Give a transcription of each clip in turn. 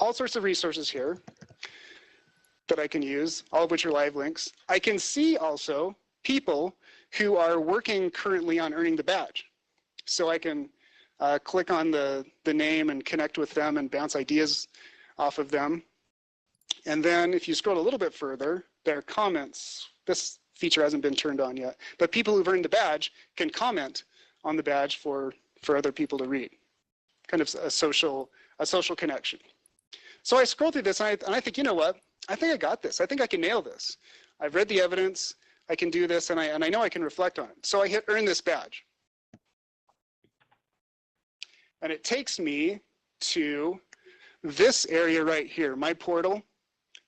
all sorts of resources here that I can use, all of which are live links. I can see also people who are working currently on earning the badge. So I can click on the name and connect with them and bounce ideas off of them. And then if you scroll a little bit further, there are comments. This feature hasn't been turned on yet, but people who've earned the badge can comment on the badge for other people to read. Kind of a social connection. So I scroll through this and I think, you know what? I think I got this. I think I can nail this. I've read the evidence. I can do this, and I know I can reflect on it. So I hit earn this badge. And it takes me to this area right here, my portal.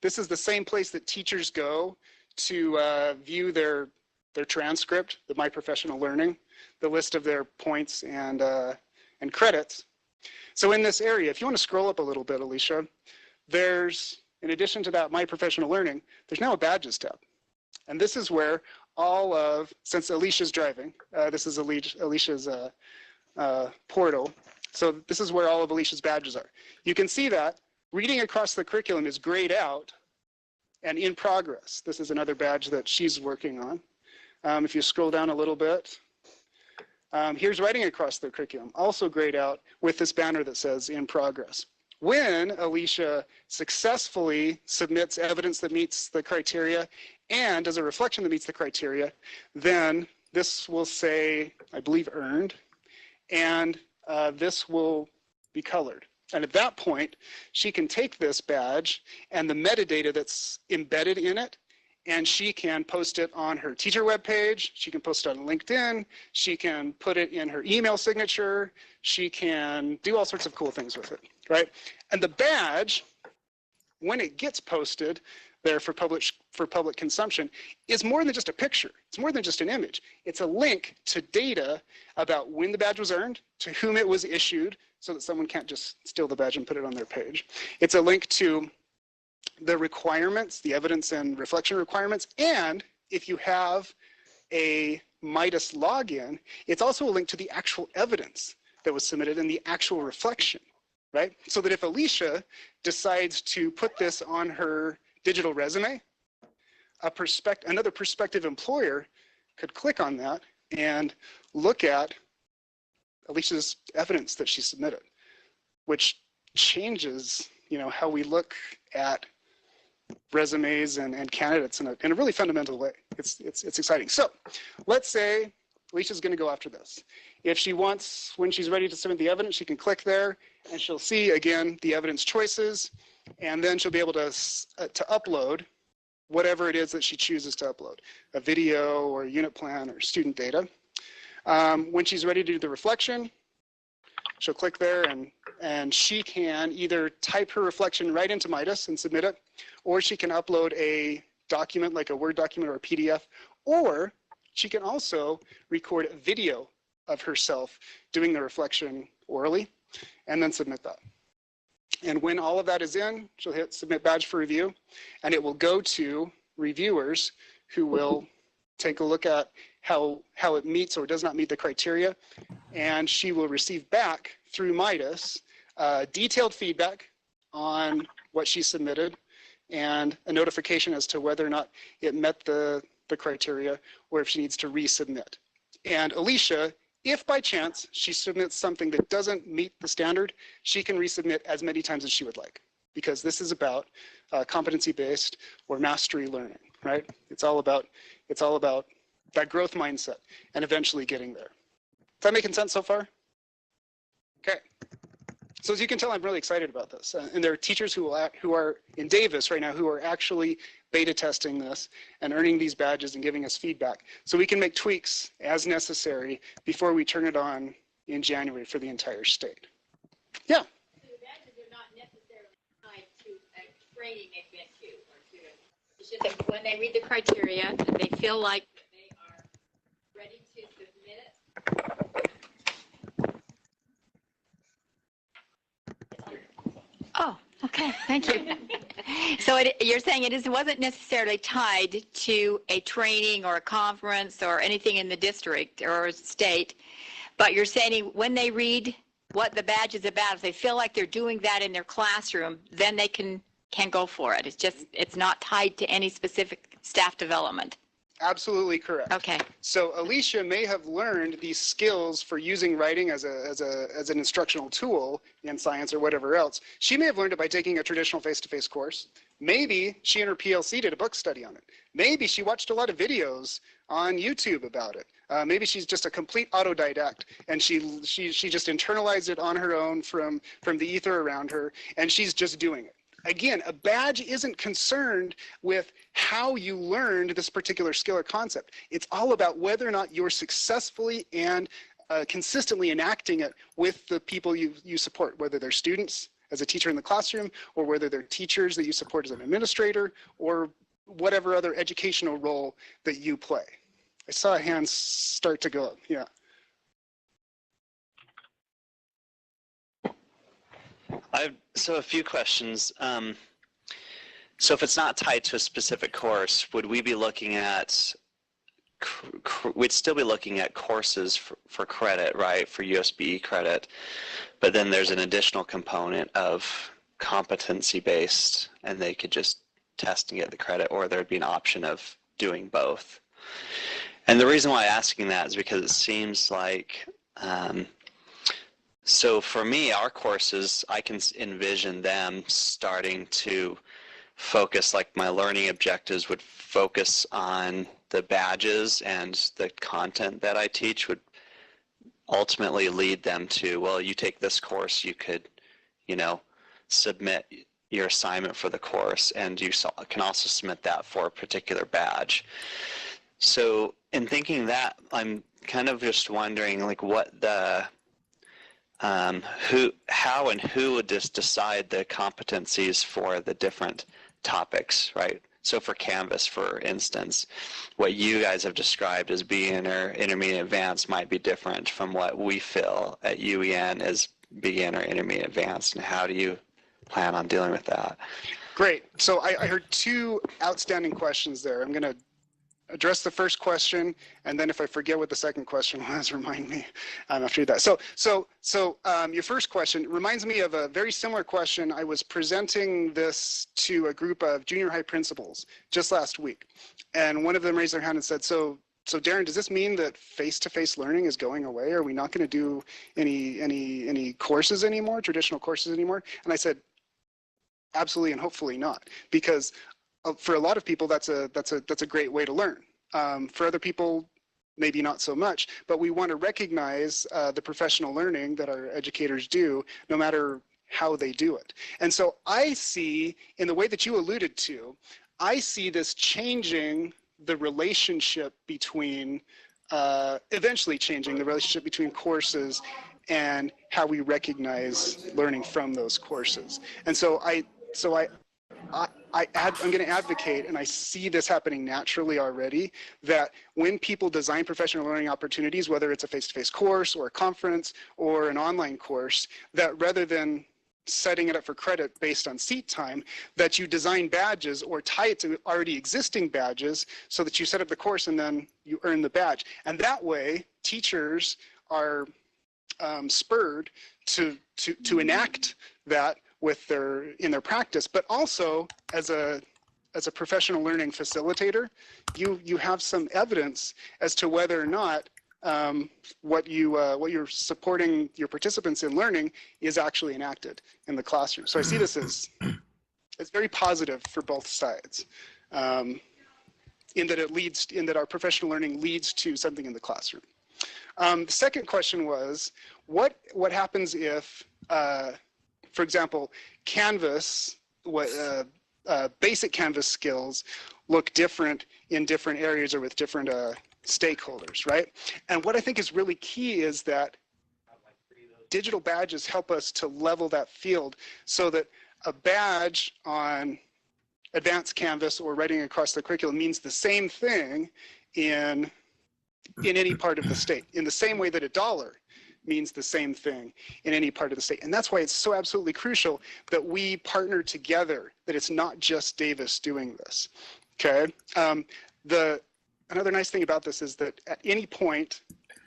This is the same place that teachers go to view their transcript, the My Professional Learning, the list of their points and credits. So in this area, if you want to scroll up a little bit, Alicia, there's, in addition to that My Professional Learning, there's now a badges tab. And this is where all of, since Alicia's driving, this is Alicia's portal. So this is where all of Alicia's badges are. You can see that reading across the curriculum is grayed out and in progress. This is another badge that she's working on. If you scroll down a little bit, here's writing across the curriculum, also grayed out with this banner that says in progress. When Alicia successfully submits evidence that meets the criteria and does a reflection that meets the criteria, then this will say, I believe, earned, and this will be colored. And at that point, she can take this badge and the metadata that's embedded in it, and she can post it on her teacher webpage. She can post it on LinkedIn. She can put it in her email signature. She can do all sorts of cool things with it, right? And the badge, when it gets posted there for public consumption, is more than just a picture. It's more than just an image. It's a link to data about when the badge was earned, to whom it was issued, so that someone can't just steal the badge and put it on their page. It's a link to the requirements, the evidence and reflection requirements, and if you have a Midas login, it's also a link to the actual evidence that was submitted and the actual reflection, right? So that if Alicia decides to put this on her digital resume, another prospective employer could click on that and look at Alicia's evidence that she submitted, which changes, how we look at resumes and candidates in a really fundamental way. It's exciting. So let's say Alicia's going to go after this. If she wants, when she's ready to submit the evidence, she can click there and she'll see again the evidence choices, and then she'll be able to upload whatever it is that she chooses to upload, a video or a unit plan or student data. When she's ready to do the reflection, she'll click there and she can either type her reflection right into Midas and submit it, or she can upload a document like a Word document or a PDF, or she can also record a video of herself doing the reflection orally and then submit that. And when all of that is in, she'll hit submit badge for review, and it will go to reviewers who will take a look at how it meets or does not meet the criteria, and she will receive back through Midas detailed feedback on what she submitted and a notification as to whether or not it met the criteria or if she needs to resubmit. And Alicia, if by chance she submits something that doesn't meet the standard, she can resubmit as many times as she would like, because this is about competency-based or mastery learning, right? It's all about that growth mindset and eventually getting there. Is that making sense so far? Okay. So as you can tell, I'm really excited about this. And there are teachers who are in Davis right now who are actually beta testing this and earning these badges and giving us feedback. So we can make tweaks as necessary before we turn it on in January for the entire state. Yeah? So the badges are not necessarily tied to a training they've been to, or to it's just that when they read the criteria, they feel like they are ready to submit it. Oh, okay, thank you. So you're saying it wasn't necessarily tied to a training or a conference or anything in the district or state, but you're saying when they read what the badge is about. If they feel like they're doing that in their classroom, then they can go for it. It's not tied to any specific staff development. Absolutely correct. Okay. So Alicia may have learned these skills for using writing as an instructional tool in science or whatever else. She may have learned it by taking a traditional face-to-face course. Maybe she and her PLC did a book study on it. Maybe she watched a lot of videos on YouTube about it. Maybe she's just a complete autodidact, and she just internalized it on her own from the ether around her, and she's just doing it. Again, a badge isn't concerned with how you learned this particular skill or concept. It's all about whether or not you're successfully and consistently enacting it with the people you support, whether they're students as a teacher in the classroom, or whether they're teachers that you support as an administrator, or whatever other educational role that you play. I saw a hand start to go up. Yeah. So a few questions. So if it's not tied to a specific course, would we be looking at, we'd still be looking at courses for credit, right, for USB credit, but then there's an additional component of competency-based, and they could just test and get the credit, or there'd be an option of doing both. And the reason why I'm asking that is because it seems like, so for me, our courses, I can envision them starting to focus, like my learning objectives would focus on the badges, and the content that I teach would ultimately lead them to, well, you take this course, you could, you know, submit your assignment for the course, and you can also submit that for a particular badge. So in thinking that, I'm kind of just wondering, like, what the how and who would just decide the competencies for the different topics, right? So for Canvas, for instance, what you guys have described as beginner, intermediate, advanced might be different from what we feel at UEN as beginner, intermediate, advanced. And how do you plan on dealing with that? Great. So I heard two outstanding questions there. I'm going to address the first question, and then if I forget what the second question was, remind me after that. So your first question reminds me of a very similar question. I was presenting this to a group of junior high principals just last week, and one of them raised their hand and said, so Darren, does this mean that face-to-face learning is going away? Are we not going to do any courses anymore, traditional courses anymore? And I said, absolutely, and hopefully not, because for a lot of people, that's a great way to learn. For other people, maybe not so much, but we want to recognize the professional learning that our educators do, no matter how they do it. And so I see, in the way that you alluded to, I see this changing the relationship between, eventually changing the relationship between courses and how we recognize learning from those courses. And so I'm going to advocate, and I see this happening naturally already, that when people design professional learning opportunities, whether it's a face-to-face course or a conference or an online course, that rather than setting it up for credit based on seat time, that you design badges or tie it to already existing badges so that you set up the course and then you earn the badge. And that way, teachers are spurred to enact that in their practice, but also as a professional learning facilitator, you have some evidence as to whether or not what you're supporting your participants in learning is actually enacted in the classroom. So I see this as very positive for both sides, in that our professional learning leads to something in the classroom. The second question was, what happens if, for example, Canvas, basic Canvas skills look different in different areas or with different stakeholders, right? And what I think is really key is that digital badges help us to level that field so that a badge on advanced Canvas or writing across the curriculum means the same thing in any part of the state, in the same way that a dollar means the same thing in any part of the state. And that's why it's so absolutely crucial that we partner together, that it's not just Davis doing this, okay? Another nice thing about this is that at any point,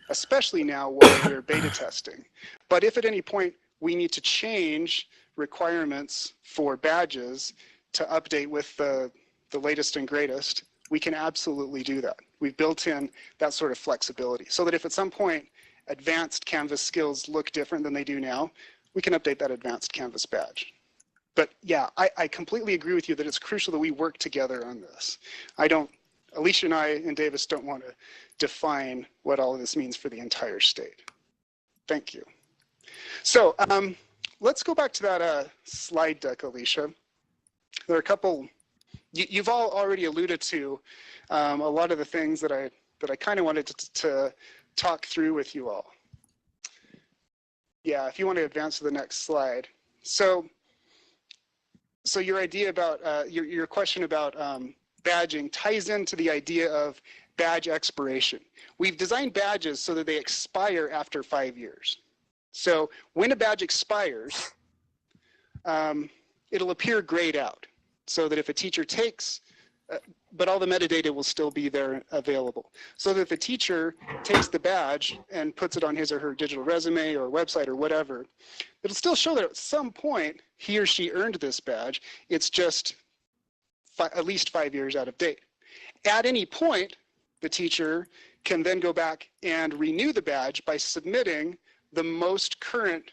especially now while we're beta testing. But if at any point we need to change requirements for badges to update with the latest and greatest, we can absolutely do that. We've built in that sort of flexibility so that if at some point advanced Canvas skills look different than they do now, we can update that advanced Canvas badge. But yeah, I completely agree with you that it's crucial that we work together on this. Alicia and I and Davis don't want to define what all of this means for the entire state. Thank you. So let's go back to that slide deck, Alicia. There are a couple, you've all already alluded to a lot of the things that I kind of wanted to talk through with you all. Yeah, if you want to advance to the next slide. So your idea about, your question about badging ties into the idea of badge expiration. We've designed badges so that they expire after 5 years. So when a badge expires, it'll appear grayed out so that if a teacher takes, but all the metadata will still be there available. So that if the teacher takes the badge and puts it on his or her digital resume or website or whatever, it'll still show that at some point he or she earned this badge. It's just at least 5 years out of date. At any point, the teacher can then go back and renew the badge by submitting the most current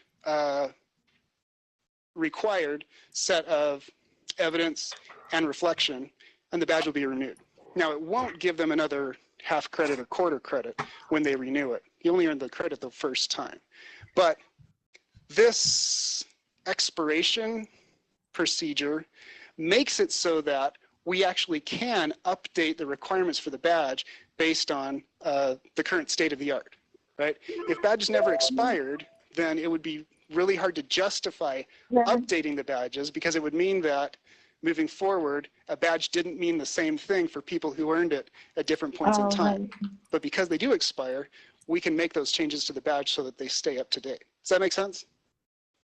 required set of evidence and reflection, and the badge will be renewed. Now, it won't give them another half credit or quarter credit when they renew it. You only earn the credit the first time. But this expiration procedure makes it so that we actually can update the requirements for the badge based on the current state of the art, right? If badges never expired, then it would be really hard to justify updating the badges because it would mean that moving forward, a badge didn't mean the same thing for people who earned it at different points in time. But because they do expire, we can make those changes to the badge so that they stay up to date. Does that make sense?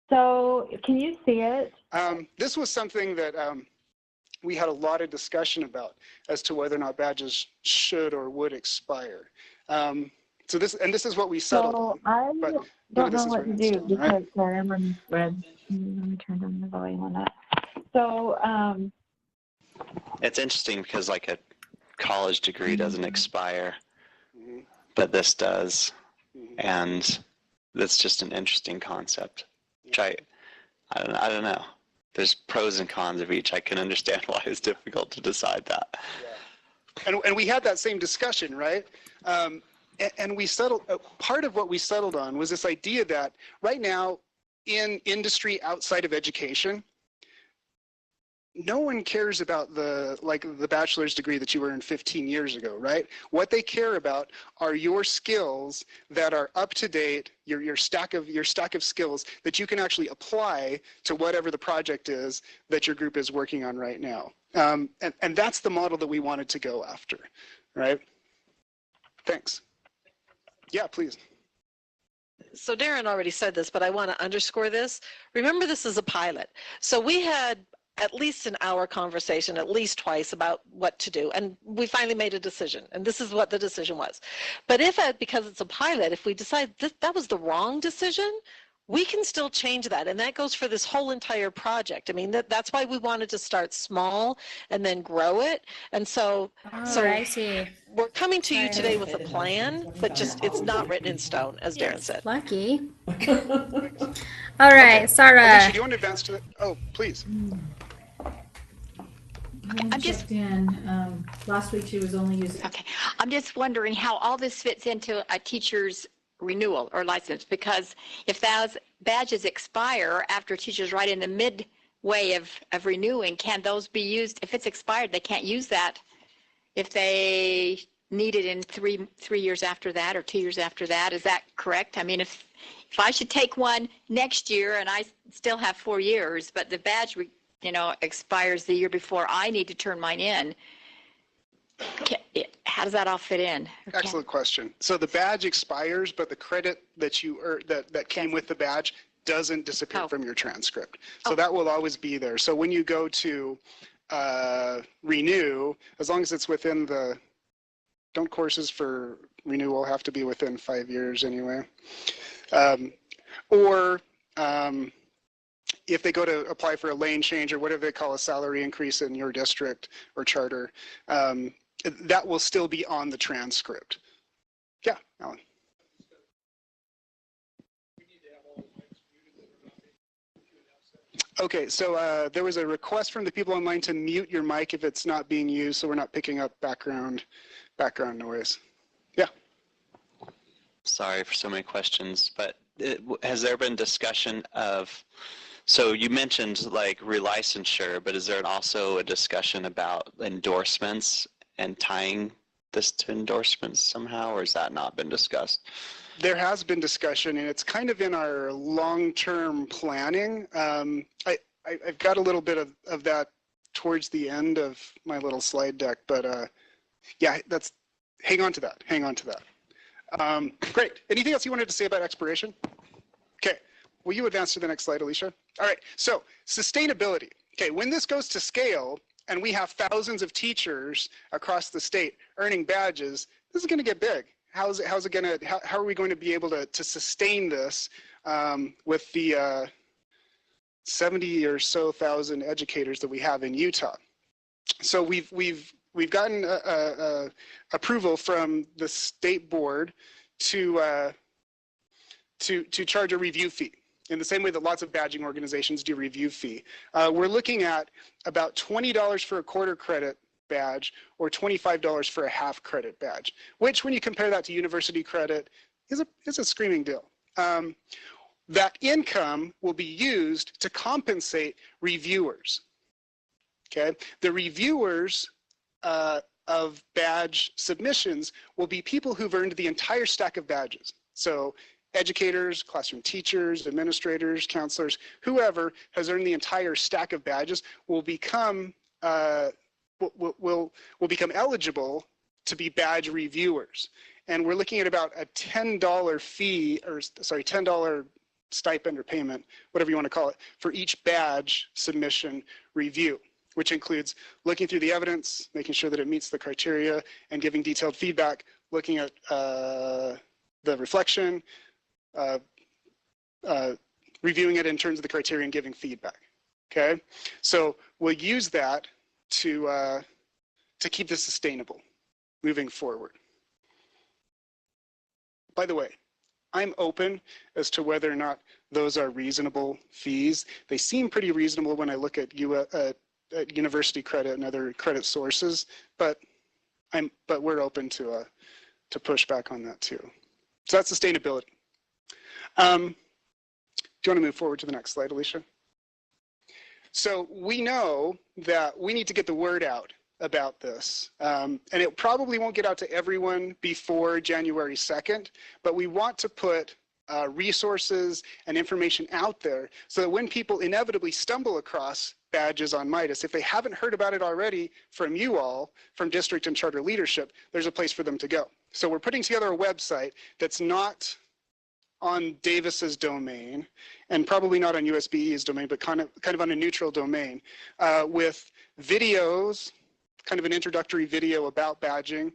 So can you see it? This was something that we had a lot of discussion about as to whether or not badges should or would expire. So this is what we settled on. I don't know what to do because sorry, I'm on red. Let me turn down the volume on that. So it's interesting because like a college degree doesn't expire, but this does, and that's just an interesting concept. Which I don't know. There's pros and cons of each. I can understand why it's difficult to decide that. Yeah. And we had that same discussion, right? And we settled, part of what we settled on was this idea that right now in industry outside of education, no one cares about the bachelor's degree that you earned 15 years ago, right? What they care about are your skills that are up to date, your stack of skills that you can actually apply to whatever the project is that your group is working on right now. And that's the model that we wanted to go after, right? Thanks. Yeah, please. So Darren already said this, but I want to underscore this. Remember, this is a pilot. So we had at least an hour conversation, at least twice, about what to do. And we finally made a decision. And this is what the decision was. But because it's a pilot, if we decide that was the wrong decision, we can still change that. And that goes for this whole entire project. I mean, that's why we wanted to start small and then grow it. And so I see. We're coming to you today with a plan, but just it's not written in stone, as Darren said. Lucky. All right, Sarah. Alicia, do you want to advance to the, oh, please. I'm just last week she was only using. okay. I'm just wondering how all this fits into a teacher's renewal or license, because if those badges expire after teachers right in the midway of renewing, can those be used? If it's expired, they can't use that if they need it in three years after that or 2 years after that. Is that correct? I mean, if I should take one next year and I still have 4 years, but the badge expires the year before I need to turn mine in, how does that all fit in? Excellent question. So the badge expires, but the credit that you that came with the badge doesn't disappear from your transcript. So that will always be there. So when you go to renew, as long as it's within the don't courses for renewal have to be within 5 years anyway? Or if they go to apply for a lane change or whatever they call a salary increase in your district or charter, that will still be on the transcript. Yeah, Alan. Okay, so there was a request from the people online to mute your mic if it's not being used, so we're not picking up background noise. Yeah. Sorry for so many questions, but has there been discussion of, so you mentioned like relicensure, but is there also a discussion about endorsements and tying this to endorsements somehow, or has that not been discussed? There has been discussion, and it's kind of in our long-term planning. I've got a little bit of that towards the end of my little slide deck, but yeah, hang on to that. Great. Anything else you wanted to say about expiration? Okay. Will you advance to the next slide, Alicia? All right. So sustainability. Okay. When this goes to scale, and we have thousands of teachers across the state earning badges, this is going to get big. How are we going to be able to sustain this with the 70 or so thousand educators that we have in Utah? So we've gotten approval from the state board to charge a review fee in the same way that lots of badging organizations do review fee. We're looking at about $20 for a quarter credit badge or $25 for a half credit badge, which when you compare that to university credit is a screaming deal. That income will be used to compensate reviewers. Okay, the reviewers of badge submissions will be people who've earned the entire stack of badges. So educators, classroom teachers, administrators, counselors, whoever has earned the entire stack of badges will become will become eligible to be badge reviewers. And we're looking at about a $10 fee, or sorry, $10 stipend or payment, whatever you want to call it, for each badge submission review, which includes looking through the evidence, making sure that it meets the criteria, and giving detailed feedback, looking at the reflection, reviewing it in terms of the criteria and giving feedback. Okay, so we'll use that to keep this sustainable moving forward. By the way, I'm open as to whether or not those are reasonable fees. They seem pretty reasonable when I look at university credit and other credit sources, but we're open to push back on that too. So that's sustainability. Do you want to move forward to the next slide, Alicia? So we know that we need to get the word out about this. And it probably won't get out to everyone before January 2nd, but we want to put resources and information out there so that when people inevitably stumble across badges on Midas, if they haven't heard about it already from you all, from district and charter leadership, there's a place for them to go. So we're putting together a website that's not on Davis's domain, and probably not on USBE's domain, but kind of on a neutral domain, with videos, kind of an introductory video about badging,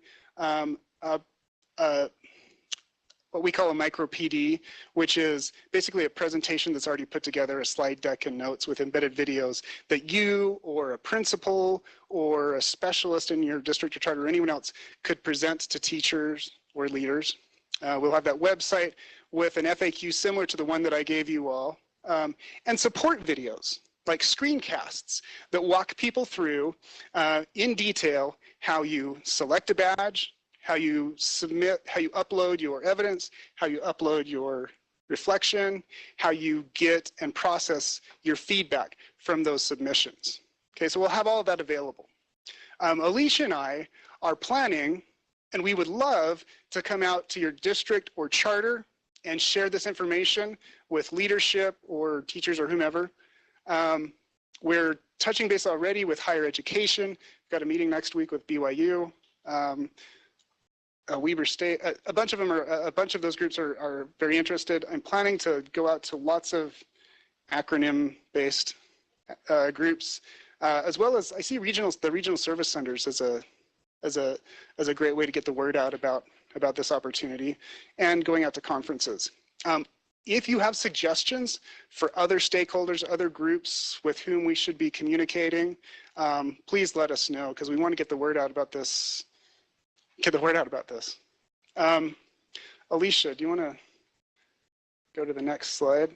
what we call a micro PD, which is basically a presentation that's already put together, a slide deck and notes with embedded videos that you or a principal or a specialist in your district or charter or anyone else could present to teachers or leaders. We'll have that website with an FAQ similar to the one that I gave you all, and support videos like screencasts that walk people through in detail how you select a badge, how you submit, how you upload your evidence, how you upload your reflection, how you get and process your feedback from those submissions. Okay, so we'll have all of that available. Alicia and I are planning, and we would love to come out to your district or charter and share this information with leadership or teachers or whomever. We're touching base already with higher education. We've got a meeting next week with BYU. Weber State, a bunch of those groups are very interested. I'm planning to go out to lots of acronym-based groups, as well as I see the regional service centers as a as a great way to get the word out about this opportunity, and going out to conferences. If you have suggestions for other stakeholders, other groups with whom we should be communicating, please let us know, because we want to get the word out about this. Alicia, do you want to go to the next slide?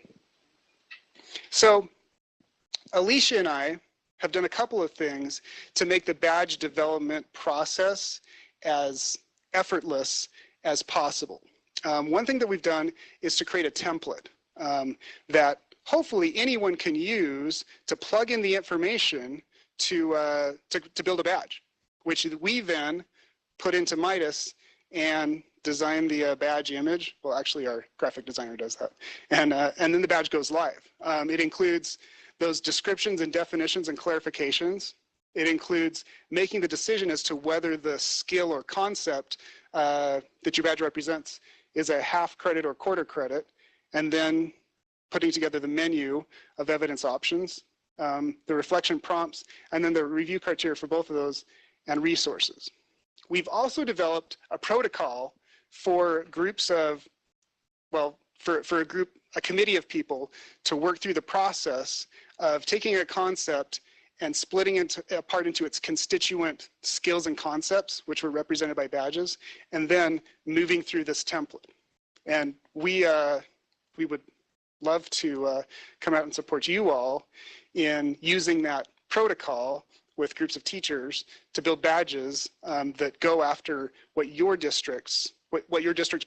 So Alicia and I have done a couple of things to make the badge development process as effortless as possible. One thing that we've done is to create a template that hopefully anyone can use to plug in the information to build a badge, which we then put into Midas and design the badge image. Well, actually, our graphic designer does that, and then the badge goes live. It includes those descriptions and definitions and clarifications. It includes making the decision as to whether the skill or concept that your badge represents is a half credit or quarter credit, and then putting together the menu of evidence options, the reflection prompts, and then the review criteria for both of those, and resources. We've also developed a protocol for groups of, well, for a committee of people to work through the process of taking a concept and splitting it apart into its constituent skills and concepts, which were represented by badges, and then moving through this template. And we would love to come out and support you all in using that protocol with groups of teachers to build badges that go after what your district's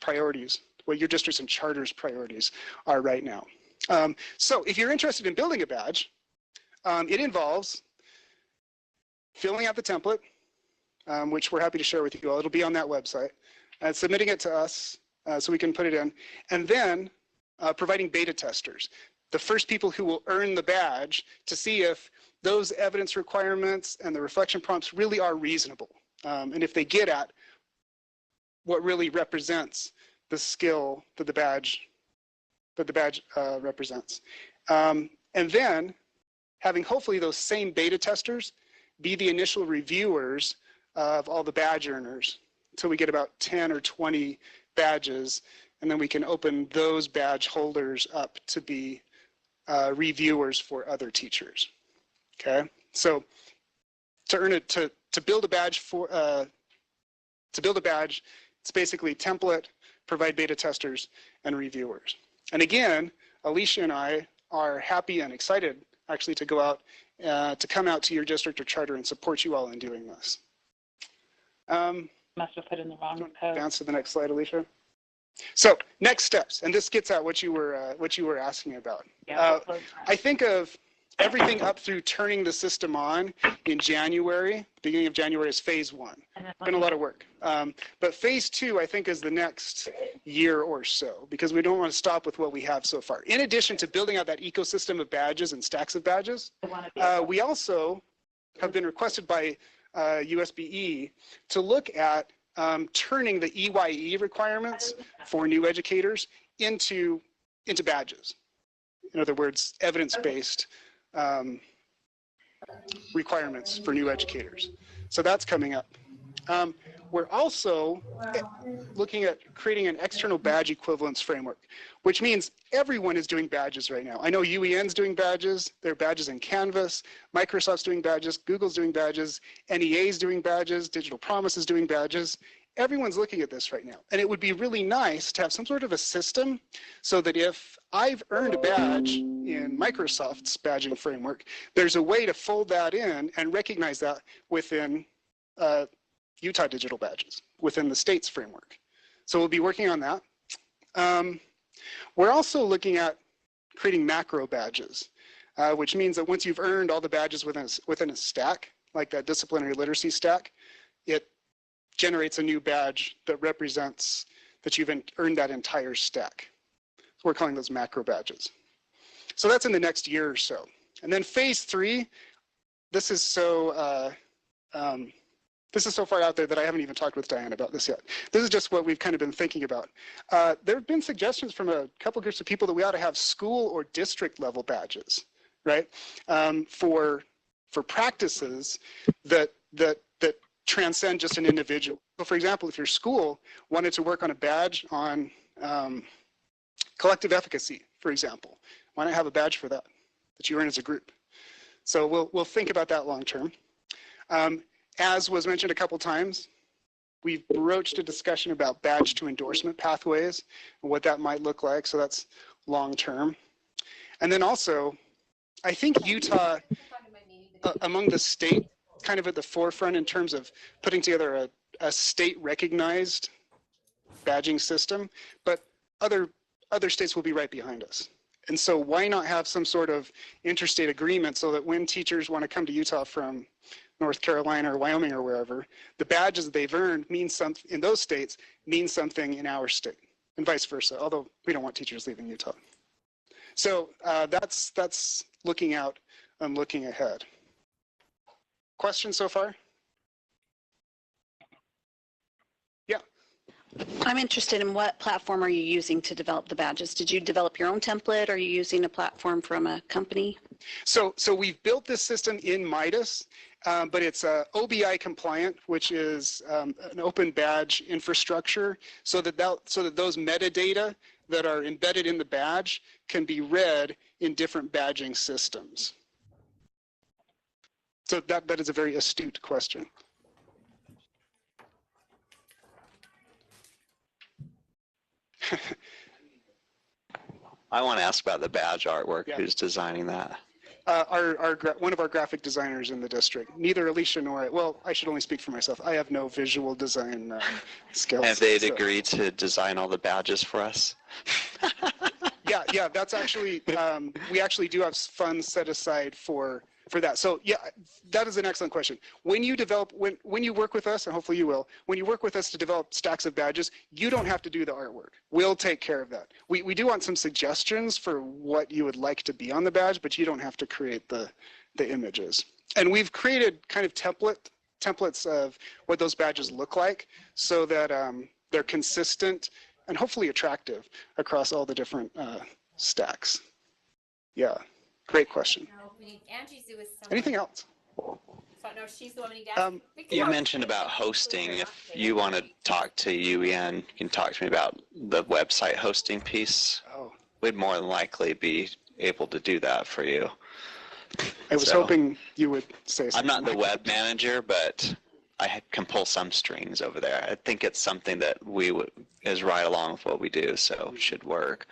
priorities, what your districts and charters priorities are right now. So if you're interested in building a badge, it involves filling out the template, which we're happy to share with you all. It'll be on that website, and submitting it to us so we can put it in, and then providing beta testers, the first people who will earn the badge, to see if those evidence requirements and the reflection prompts really are reasonable, and if they get at what really represents the skill that the badge represents. And then having hopefully those same beta testers be the initial reviewers of all the badge earners until we get about 10 or 20 badges, and then we can open those badge holders up to be reviewers for other teachers. Okay, so to earn it, to build a badge it's basically template, provide beta testers, and reviewers. And again, Alicia and I are happy and excited actually to go out, to come out to your district or charter and support you all in doing this. Must have put in the wrong code. Advance to the next slide, Alicia. So next steps, and this gets at what you were asking about. Yeah, I think of everything up through turning the system on in January. Beginning of January is phase 1. Been a lot of work. But phase 2, I think, is the next year or so, because we don't want to stop with what we have so far. In addition to building out that ecosystem of badges and stacks of badges, we also have been requested by USBE to look at turning the EYE requirements for new educators into badges. In other words, evidence-based requirements for new educators. So that's coming up. We're also looking at creating an external badge equivalence framework, which means everyone is doing badges right now. I know UEN's doing badges. There are badges in Canvas. Microsoft's doing badges. Google's doing badges. NEA's doing badges. Digital Promise is doing badges. Everyone's looking at this right now. And it would be really nice to have some sort of a system so that if I've earned a badge in Microsoft's badging framework, there's a way to fold that in and recognize that within Utah digital badges, within the state's framework. So we'll be working on that. We're also looking at creating macro badges, which means that once you've earned all the badges within a stack, like that disciplinary literacy stack, it generates a new badge that represents that you've earned that entire stack. So we're calling those macro badges. So that's in the next year or so. And then phase 3, this is so far out there that I haven't even talked with Diane about this yet. This is just what we've kind of been thinking about. There have been suggestions from a couple groups of people that we ought to have school or district level badges, right? For practices that transcend just an individual. So for example, if your school wanted to work on a badge on collective efficacy, for example, why not have a badge for that you earn as a group? So we'll think about that long term. As was mentioned a couple times, we've broached a discussion about badge to endorsement pathways and what that might look like. So that's long term. And then also, I think Utah, among the state, kind of at the forefront in terms of putting together a state recognized badging system, but other states will be right behind us. And so why not have some sort of interstate agreement so that when teachers want to come to Utah from North Carolina or Wyoming or wherever, the badges they've earned mean something in those states mean something in our state, and vice versa, although we don't want teachers leaving Utah. So that's looking out and looking ahead. Questions so far? Yeah. I'm interested in what platform are you using to develop the badges? Did you develop your own template? Are you using a platform from a company? So we've built this system in Midas, but it's OBI compliant, which is an open badge infrastructure, so that those metadata that are embedded in the badge can be read in different badging systems. So that is a very astute question. I want to ask about the badge artwork. Yeah. Who's designing that? One of our graphic designers in the district. Neither Alicia nor I, well, I should only speak for myself. I have no visual design skills. Have they so. agreed to design all the badges for us? Yeah, that's actually, we actually do have funds set aside for that. So yeah, that is an excellent question. When you develop, when you work with us, and hopefully you will, when you work with us to develop stacks of badges, you don't have to do the artwork. We'll take care of that. We do want some suggestions for what you would like to be on the badge, but you don't have to create the images. And we've created kind of templates of what those badges look like so that they're consistent and hopefully attractive across all the different stacks. Yeah, great question. Anything else? You mentioned about hosting. If you want to talk to UEN, you can talk to me about the website hosting piece. Oh. We'd more than likely be able to do that for you. I was hoping you would say something. I'm not the web manager, but I can pull some strings over there. I think it's something that is right along with what we do, so should work.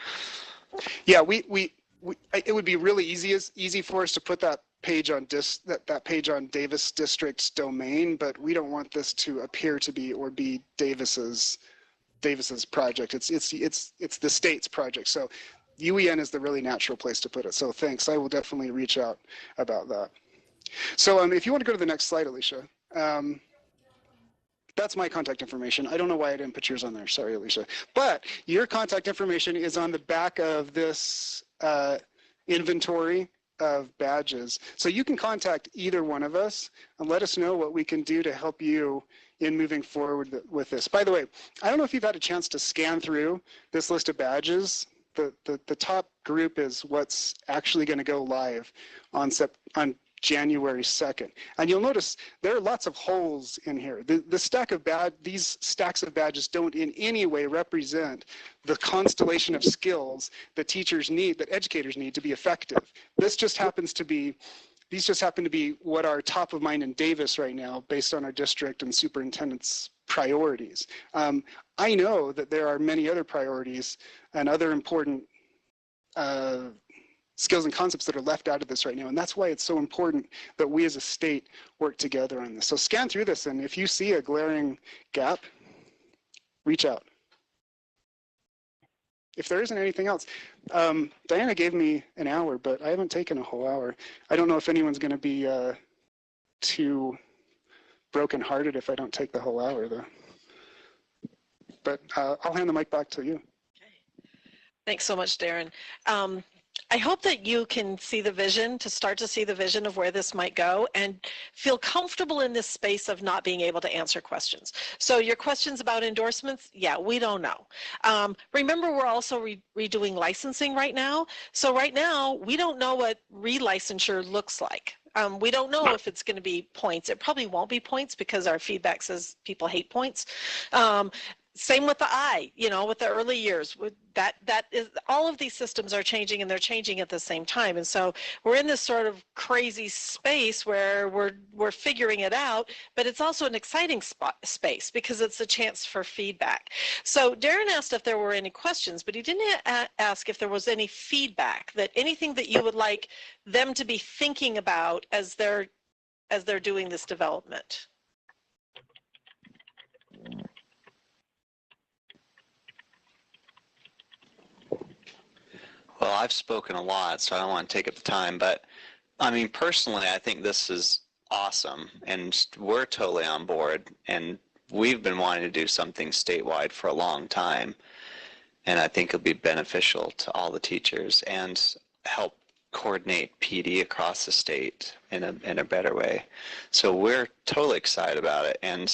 Yeah, it would be really easy for us to put that page on that page on Davis District's domain, but we don't want this to appear to be or be Davis's project. It's the state's project. So UEN is the really natural place to put it. So thanks. I will definitely reach out about that. So if you want to go to the next slide, Alicia. That's my contact information. I don't know why I didn't put yours on there. Sorry, Alicia. But your contact information is on the back of this inventory of badges. So you can contact either one of us and let us know what we can do to help you in moving forward with this. By the way, I don't know if you've had a chance to scan through this list of badges. The top group is what's actually going to go live on January 2nd. And you'll notice there are lots of holes in here. These stacks of badges don't in any way represent the constellation of skills that teachers need, that educators need to be effective. These just happen to be what are top of mind in Davis right now based on our district and superintendent's priorities. I know that there are many other priorities and other important skills and concepts that are left out of this right now. And that's why it's so important that we as a state work together on this. So scan through this, and if you see a glaring gap, reach out. If there isn't anything else, Diana gave me an hour, but I haven't taken a whole hour. I don't know if anyone's going to be too brokenhearted if I don't take the whole hour, though. But I'll hand the mic back to you. Okay. Thanks so much, Darren. I hope that you can see the vision, to start to see the vision of where this might go and feel comfortable in this space of not being able to answer questions. So your questions about endorsements, yeah, we don't know. Remember, we're also redoing licensing right now. So right now, we don't know what relicensure looks like. We don't know if it's going to be points. It probably won't be points because our feedback says people hate points. Same with the I, with the early years. That is, all of these systems are changing, and they're changing at the same time. And so we're in this sort of crazy space where we're figuring it out, but it's also an exciting space because it's a chance for feedback. So Darren asked if there were any questions, but he didn't ask if there was any feedback, that anything that you would like them to be thinking about as they're doing this development. Well, I've spoken a lot, so I don't want to take up the time, but I mean, personally, I think this is awesome, and we're totally on board, and we've been wanting to do something statewide for a long time, and I think it'll be beneficial to all the teachers and help coordinate PD across the state in a better way. So we're totally excited about it, and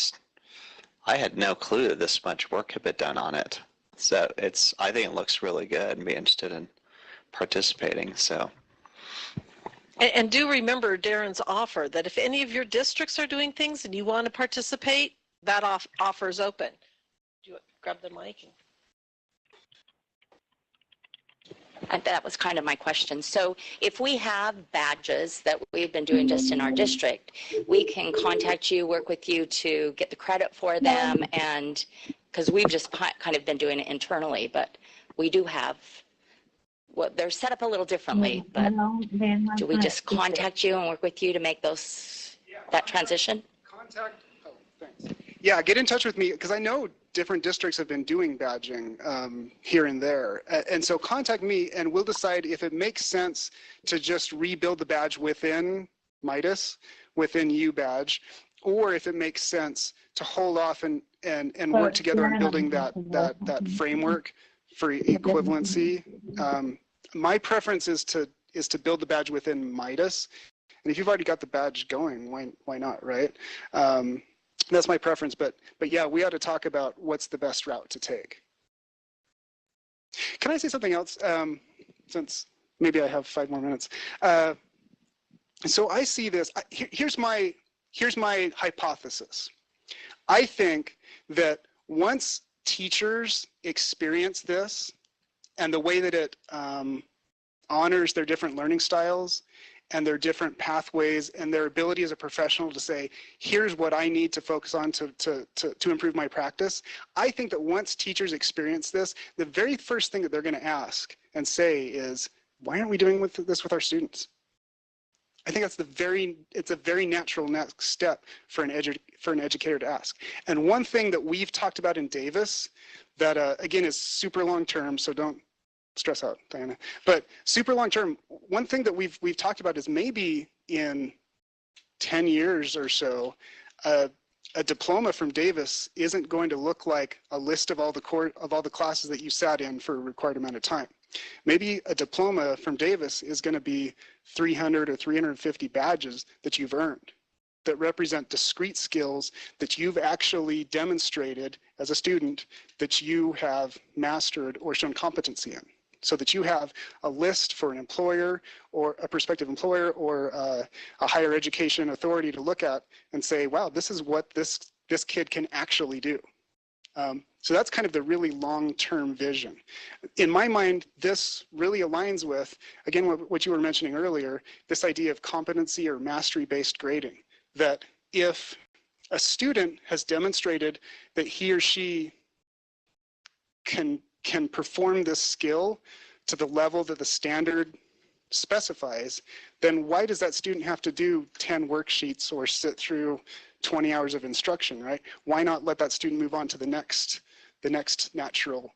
I had no clue that this much work had been done on it. So I think it looks really good, and be interested in participating. So, and do remember Darren's offer that if any of your districts are doing things and you want to participate, that offer is open. Do you grab the mic? And that was kind of my question. So if we have badges that we've been doing just in our district, we can contact you, work with you to get the credit for them, and because we've just kind of been doing it internally, but we do have. Well, they're set up a little differently, but do we just contact you and work with you to make that transition? Thanks. Yeah, get in touch with me, because I know different districts have been doing badging here and there. And so contact me, and we'll decide if it makes sense to just rebuild the badge within Midas, within UBadge, or if it makes sense to hold off and work together on building that framework for equivalency. My preference is to build the badge within Midas, and if you've already got the badge going, why not, right? That's my preference, but yeah, we ought to talk about what's the best route to take. Can I say something else? Since maybe I have 5 more minutes. So I see this. Here's my hypothesis. I think that once teachers experience this, and the way that it honors their different learning styles and their different pathways and their ability as a professional to say, here's what I need to focus on to improve my practice. I think that once teachers experience this, the very first thing that they're going to ask and say is, why aren't we doing this with our students? I think it's a very natural next step for an educator to ask. And one thing that we've talked about in Davis that, again, is super long-term, so don't stress out, Diana. But super long-term, one thing that we've talked about is maybe in 10 years or so, a diploma from Davis isn't going to look like a list of all the classes that you sat in for a required amount of time. Maybe a diploma from Davis is going to be 300 or 350 badges that you've earned that represent discrete skills that you've actually demonstrated as a student that you have mastered or shown competency in, so that you have a list for an employer or a prospective employer or a higher education authority to look at and say, wow, this is what this kid can actually do. So that's kind of the really long-term vision. In my mind, this really aligns with, again, what you were mentioning earlier, this idea of competency or mastery-based grading, that if a student has demonstrated that he or she can perform this skill to the level that the standard specifies, then why does that student have to do 10 worksheets or sit through 20 hours of instruction, right? Why not let that student move on to the next natural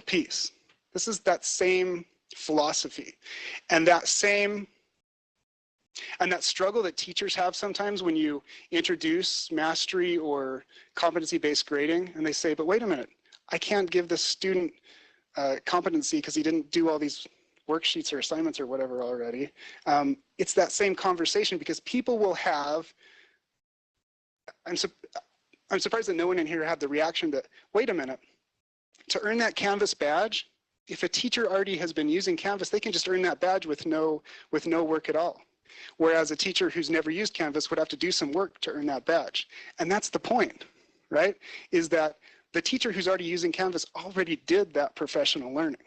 piece? This is that same philosophy, and that struggle that teachers have sometimes when you introduce mastery or competency-based grading, and they say, but wait a minute, I can't give this student competency because he didn't do all these worksheets or assignments or whatever already. It's that same conversation, because people will have, I'm surprised that no one in here had the reaction that, wait a minute, to earn that Canvas badge, if a teacher already has been using Canvas, they can just earn that badge with no work at all. Whereas a teacher who's never used Canvas would have to do some work to earn that badge. And that's the point, right? Is that the teacher who's already using Canvas already did that professional learning,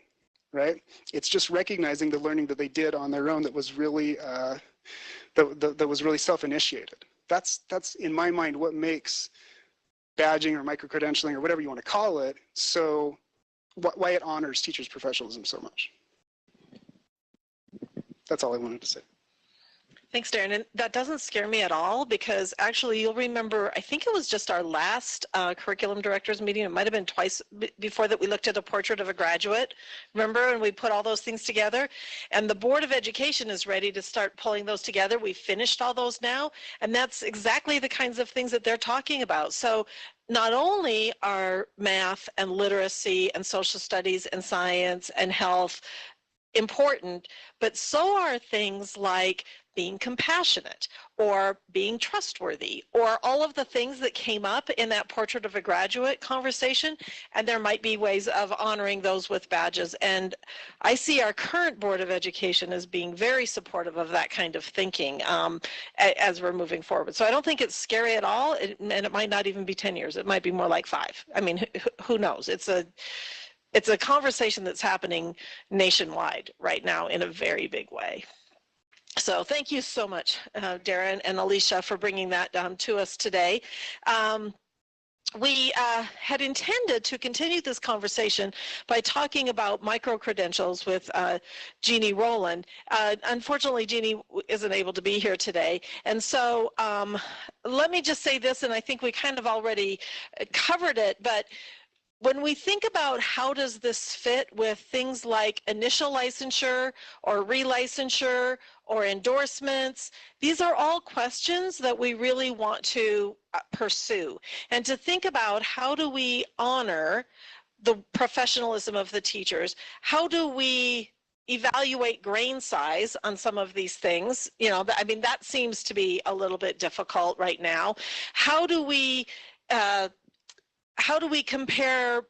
right? It's just recognizing the learning that they did on their own that was really that was really self-initiated. That's in my mind what makes badging or micro-credentialing or whatever you want to call it, so why it honors teachers' professionalism so much. That's all I wanted to say. Thanks, Darren. And that doesn't scare me at all, because actually you'll remember, I think it was just our last curriculum directors meeting. It might have been twice before that we looked at a portrait of a graduate. Remember? And we put all those things together. And the Board of Education is ready to start pulling those together. We've finished all those now. And that's exactly the kinds of things that they're talking about. So not only are math and literacy and social studies and science and health important, but so are things like being compassionate or being trustworthy, or all of the things that came up in that portrait of a graduate conversation. And there might be ways of honoring those with badges. And I see our current Board of Education as being very supportive of that kind of thinking as we're moving forward. So I don't think it's scary at all, and it might not even be 10 years. It might be more like 5. I mean, who knows? It's a conversation that's happening nationwide right now in a very big way. So thank you so much, Darren and Alicia, for bringing that to us today. We had intended to continue this conversation by talking about micro-credentials with Jeannie Rowland. Unfortunately, Jeannie isn't able to be here today. And so let me just say this, and I think we kind of already covered it, but when we think about how does this fit with things like initial licensure or relicensure or endorsements, these are all questions that we really want to pursue. And to think about how do we honor the professionalism of the teachers? How do we evaluate grain size on some of these things? You know, I mean, that seems to be a little bit difficult right now. How do we compare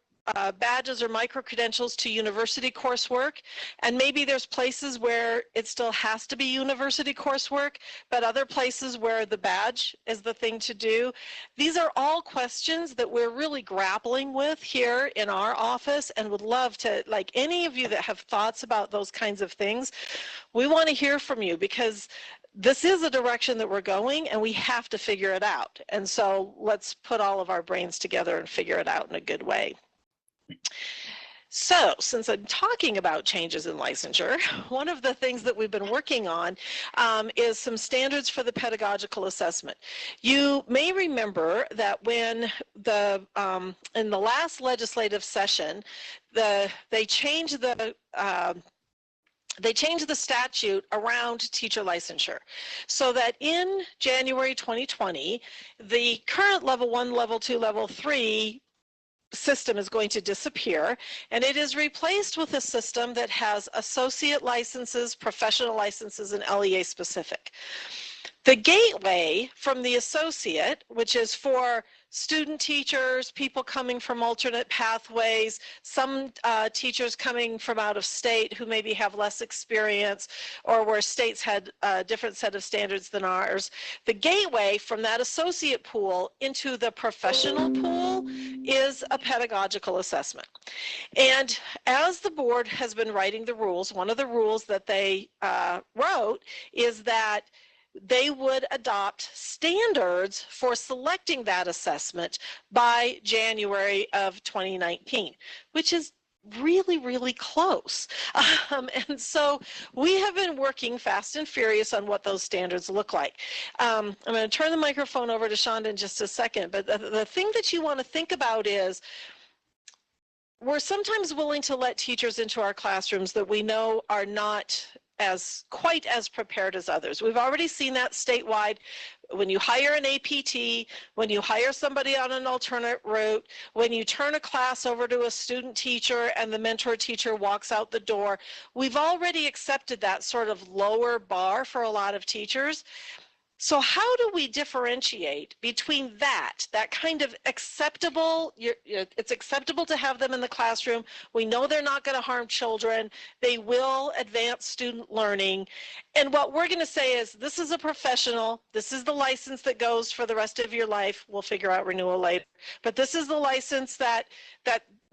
badges or micro-credentials to university coursework? And maybe there's places where it still has to be university coursework, but other places where the badge is the thing to do. These are all questions that we're really grappling with here in our office, and would love to, like, any of you that have thoughts about those kinds of things, we want to hear from you, because this is a direction that we're going and we have to figure it out. And so let's put all of our brains together and figure it out in a good way. So since I'm talking about changes in licensure, one of the things that we've been working on is some standards for the pedagogical assessment. You may remember that when in the last legislative session, they changed the statute around teacher licensure, so that in January 2020, the current level 1, level 2, level 3 system is going to disappear, and it is replaced with a system that has associate licenses, professional licenses, and LEA specific. The gateway from the associate, which is for student teachers, people coming from alternate pathways, some teachers coming from out of state who maybe have less experience, or where states had a different set of standards than ours. The gateway from that associate pool into the professional pool is a pedagogical assessment. And as the board has been writing the rules, one of the rules that they wrote is that they would adopt standards for selecting that assessment by January of 2019, which is really, really close. And so we have been working fast and furious on what those standards look like. I'm going to turn the microphone over to Shonda in just a second, but the thing that you want to think about is we're sometimes willing to let teachers into our classrooms that we know are not quite as prepared as others. We've already seen that statewide. When you hire an APT, when you hire somebody on an alternate route, when you turn a class over to a student teacher and the mentor teacher walks out the door, we've already accepted that sort of lower bar for a lot of teachers. So how do we differentiate between that kind of acceptable, it's acceptable to have them in the classroom, we know they're not going to harm children, they will advance student learning, And what we're going to say is, this is a professional. This is the license that goes for the rest of your life. We'll figure out renewal later. But this is the license that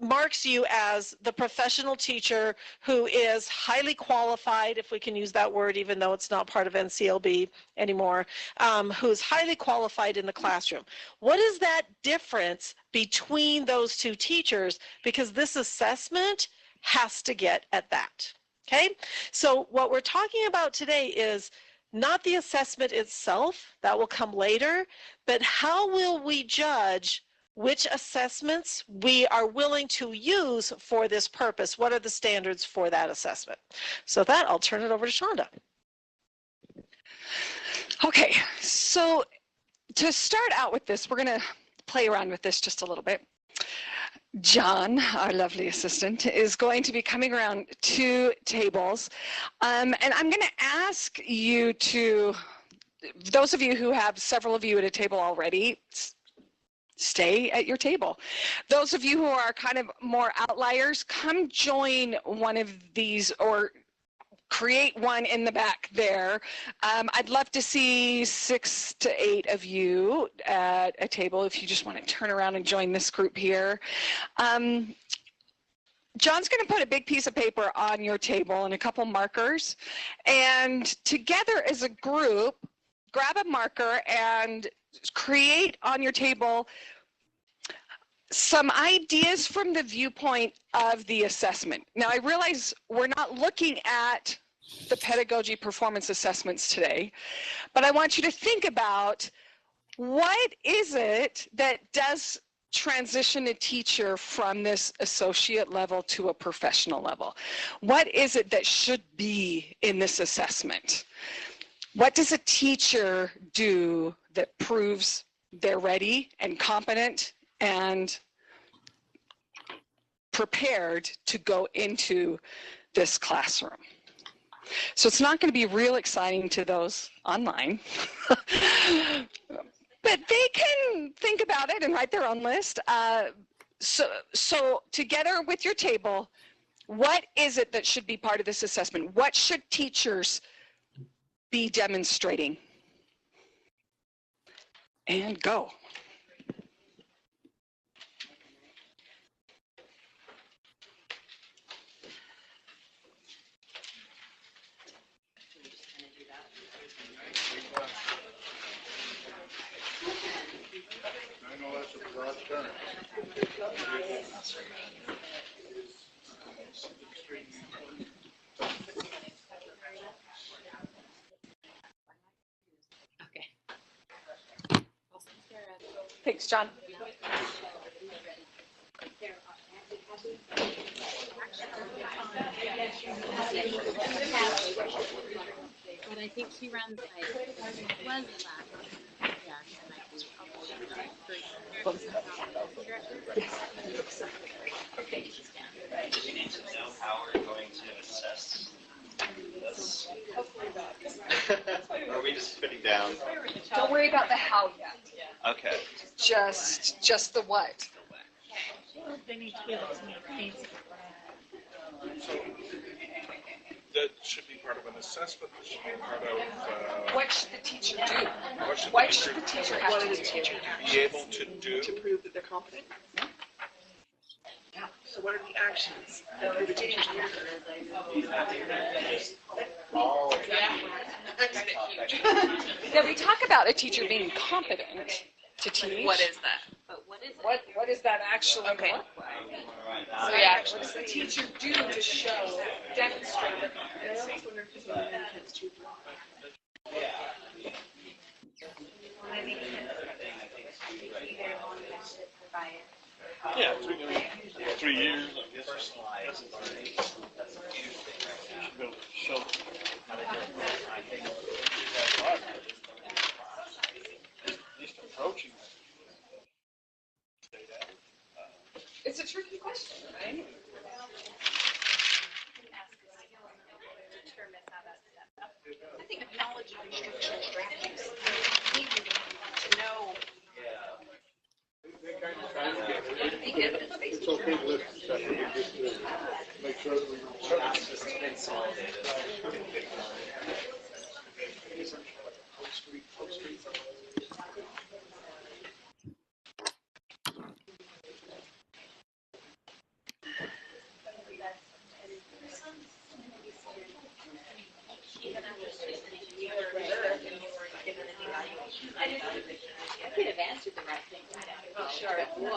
marks you as the professional teacher who is highly qualified, if we can use that word, even though it's not part of NCLB anymore, who's highly qualified in the classroom. What is that difference between those two teachers? Because this assessment has to get at that. Okay, so what we're talking about today is not the assessment itself, that will come later, but how will we judge which assessments we are willing to use for this purpose? What are the standards for that assessment? So with that, I'll turn it over to Shonda. Okay, so to start out with this, we're going to play around with this just a little bit. John, our lovely assistant, is going to be coming around 2 tables, and I'm going to ask you to, those of you who have several of you at a table already, stay at your table. Those of you who are kind of more outliers, come join one of these or create one in the back there. I'd love to see 6 to 8 of you at a table if you just want to turn around and join this group here. John's going to put a big piece of paper on your table and a couple markers, and together as a group, grab a marker and create on your table some ideas from the viewpoint of the assessment. Now, I realize we're not looking at the pedagogy performance assessments today, but I want you to think about what is it that does transition a teacher from this associate level to a professional level? What is it that should be in this assessment? What does a teacher do that proves they're ready and competent and prepared to go into this classroom? So it's not going to be real exciting to those online, but they can think about it and write their own list. So together with your table, what is it that should be part of this assessment? What should teachers be demonstrating? And go. Thanks, John. But I think she runs like was that. Yeah, We need to know how we're going to assess this. Or are we just putting down? Don't worry about the how yet. Okay. Just the what. They need to be able to make fancy. So that should be part of an assessment. That should be part of. What should the teacher do? What should the teacher have to do? Be able to do? To prove that they're competent? Yeah. So what are the actions that the teachers do? Oh. Yeah. Now we talk about a teacher being competent to teach. What is that? But what is it? What does that actually Okay. look like? So yeah, what does the teacher do to show, demonstrate their competency? Yeah, 3 years. Personalized learning. Should be able to show. At least approaching. It's a tricky question, right? I think knowledge of instructional strategies. We need to know. It's okay to listen to stuff. We just make sure that we. I could have answered the right thing. I'm sure it would.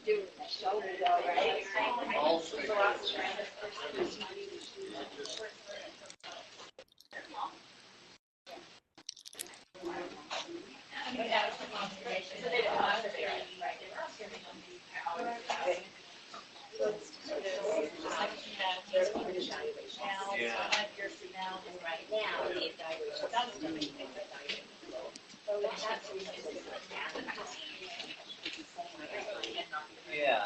Doing the shoulders all right. Yeah.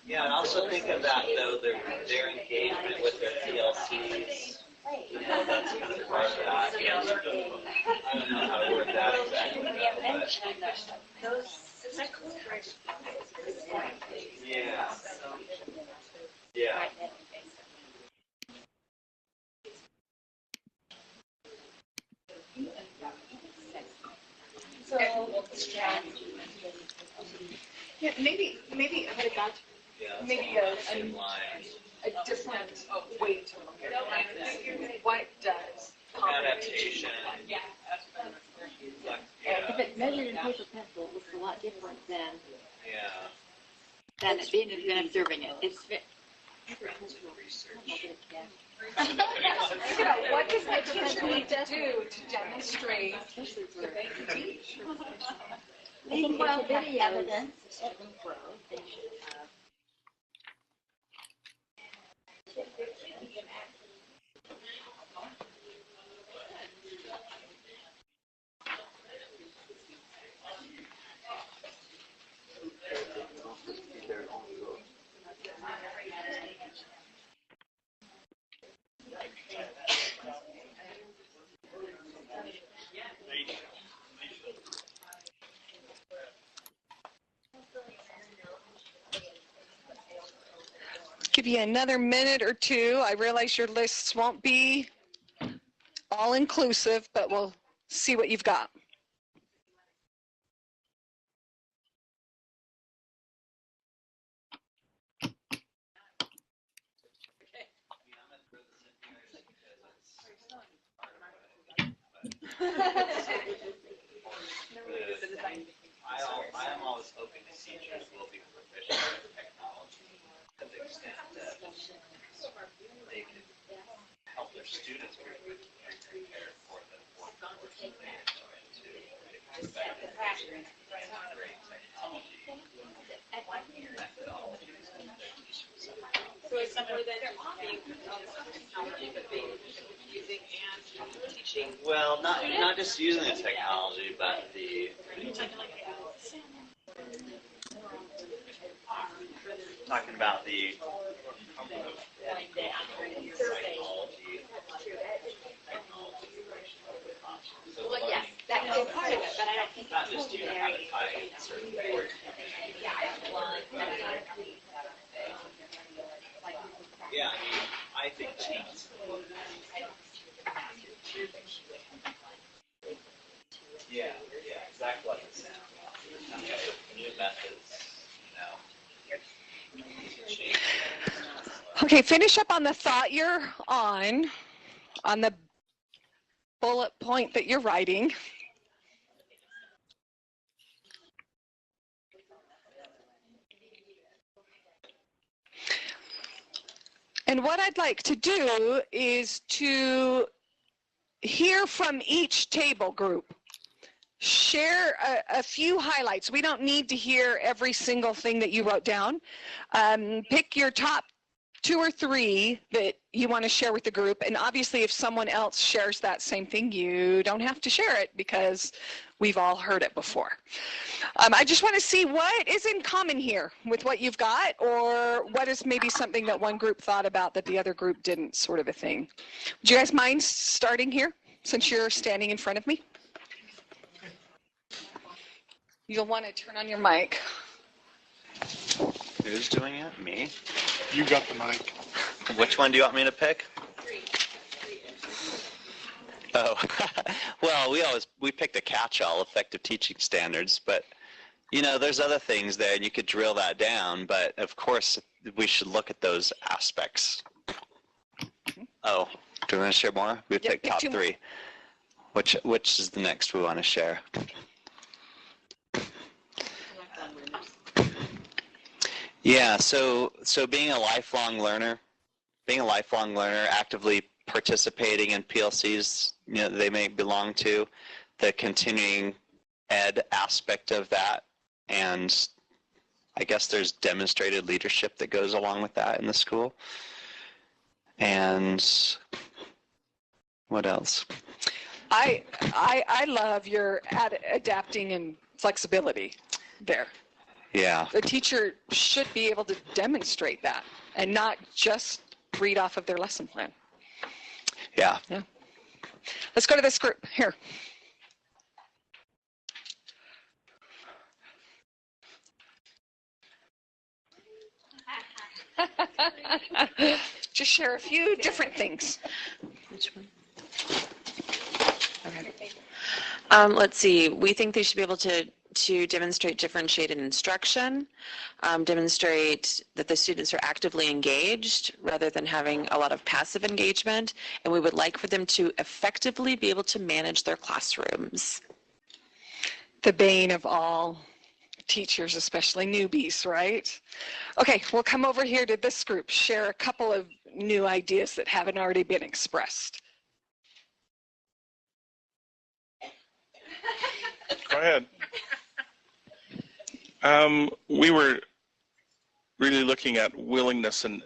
Yeah, and also think of that though, their engagement with their PLCs. You know, that's kind of part of that. I don't know how to word that exactly. Yeah. Yeah. Yeah, maybe I would have got maybe a different way to look at it. What does Adaptation. Yeah. If it's measured in paper pencil, it looks a lot different than Yeah. it being than observing it. It's what does the teacher need to do to demonstrate that they can teach? I think they should have evidence of growth. They should have. Give you another minute or two. I realize your lists won't be all inclusive, but we'll see what you've got. I am always hoping that teachers will be proficient in technology to the extent that they can help their students be prepared for the workforce that they go into, expect and integrate technology methodologies into their teaching. So it's somewhere that being technology, but being using and teaching. Well, not just using the technology, but the talking about the psychology. Well, yes, that can be part of it, but I don't think Not just you know how to tie certain words. Yeah, I mean, I think that's yeah, exactly like it sounds. New methods, you know. Okay, finish up on the thought you're on the bullet point that you're writing. And what I'd like to do is to hear from each table group. Share a few highlights. We don't need to hear every single thing that you wrote down. Pick your top 2 or 3 that you want to share with the group. And obviously, if someone else shares that same thing, you don't have to share it because we've all heard it before. I just want to see what is in common here with what you've got, or what is maybe something that one group thought about that the other group didn't, sort of a thing. Do you guys mind starting here since you're standing in front of me? You'll want to turn on your mic. Who's doing it? Me? You got the mic. Which one do you want me to pick? Oh, well, we picked a catch-all, effective teaching standards, but you know, there's other things there, and you could drill that down, but of course, we should look at those aspects. Oh, do we want to share more? We picked top 3. Which is the next we want to share? Yeah, so being a lifelong learner, actively participating in PLCs, you know, they may belong to, the continuing ed aspect of that, and I guess there's demonstrated leadership that goes along with that in the school. And what else? I love your adapting and flexibility there. Yeah. The teacher should be able to demonstrate that and not just read off of their lesson plan. Yeah. Yeah. Let's go to this group here. Just share a few different things. Which one? Okay. Let's see. We think they should be able to demonstrate differentiated instruction, demonstrate that the students are actively engaged rather than having a lot of passive engagement, and we would like for them to effectively be able to manage their classrooms. The bane of all teachers, especially newbies, right? Okay, we'll come over here to this group, share a couple of new ideas that haven't already been expressed. Go ahead. We were really looking at willingness and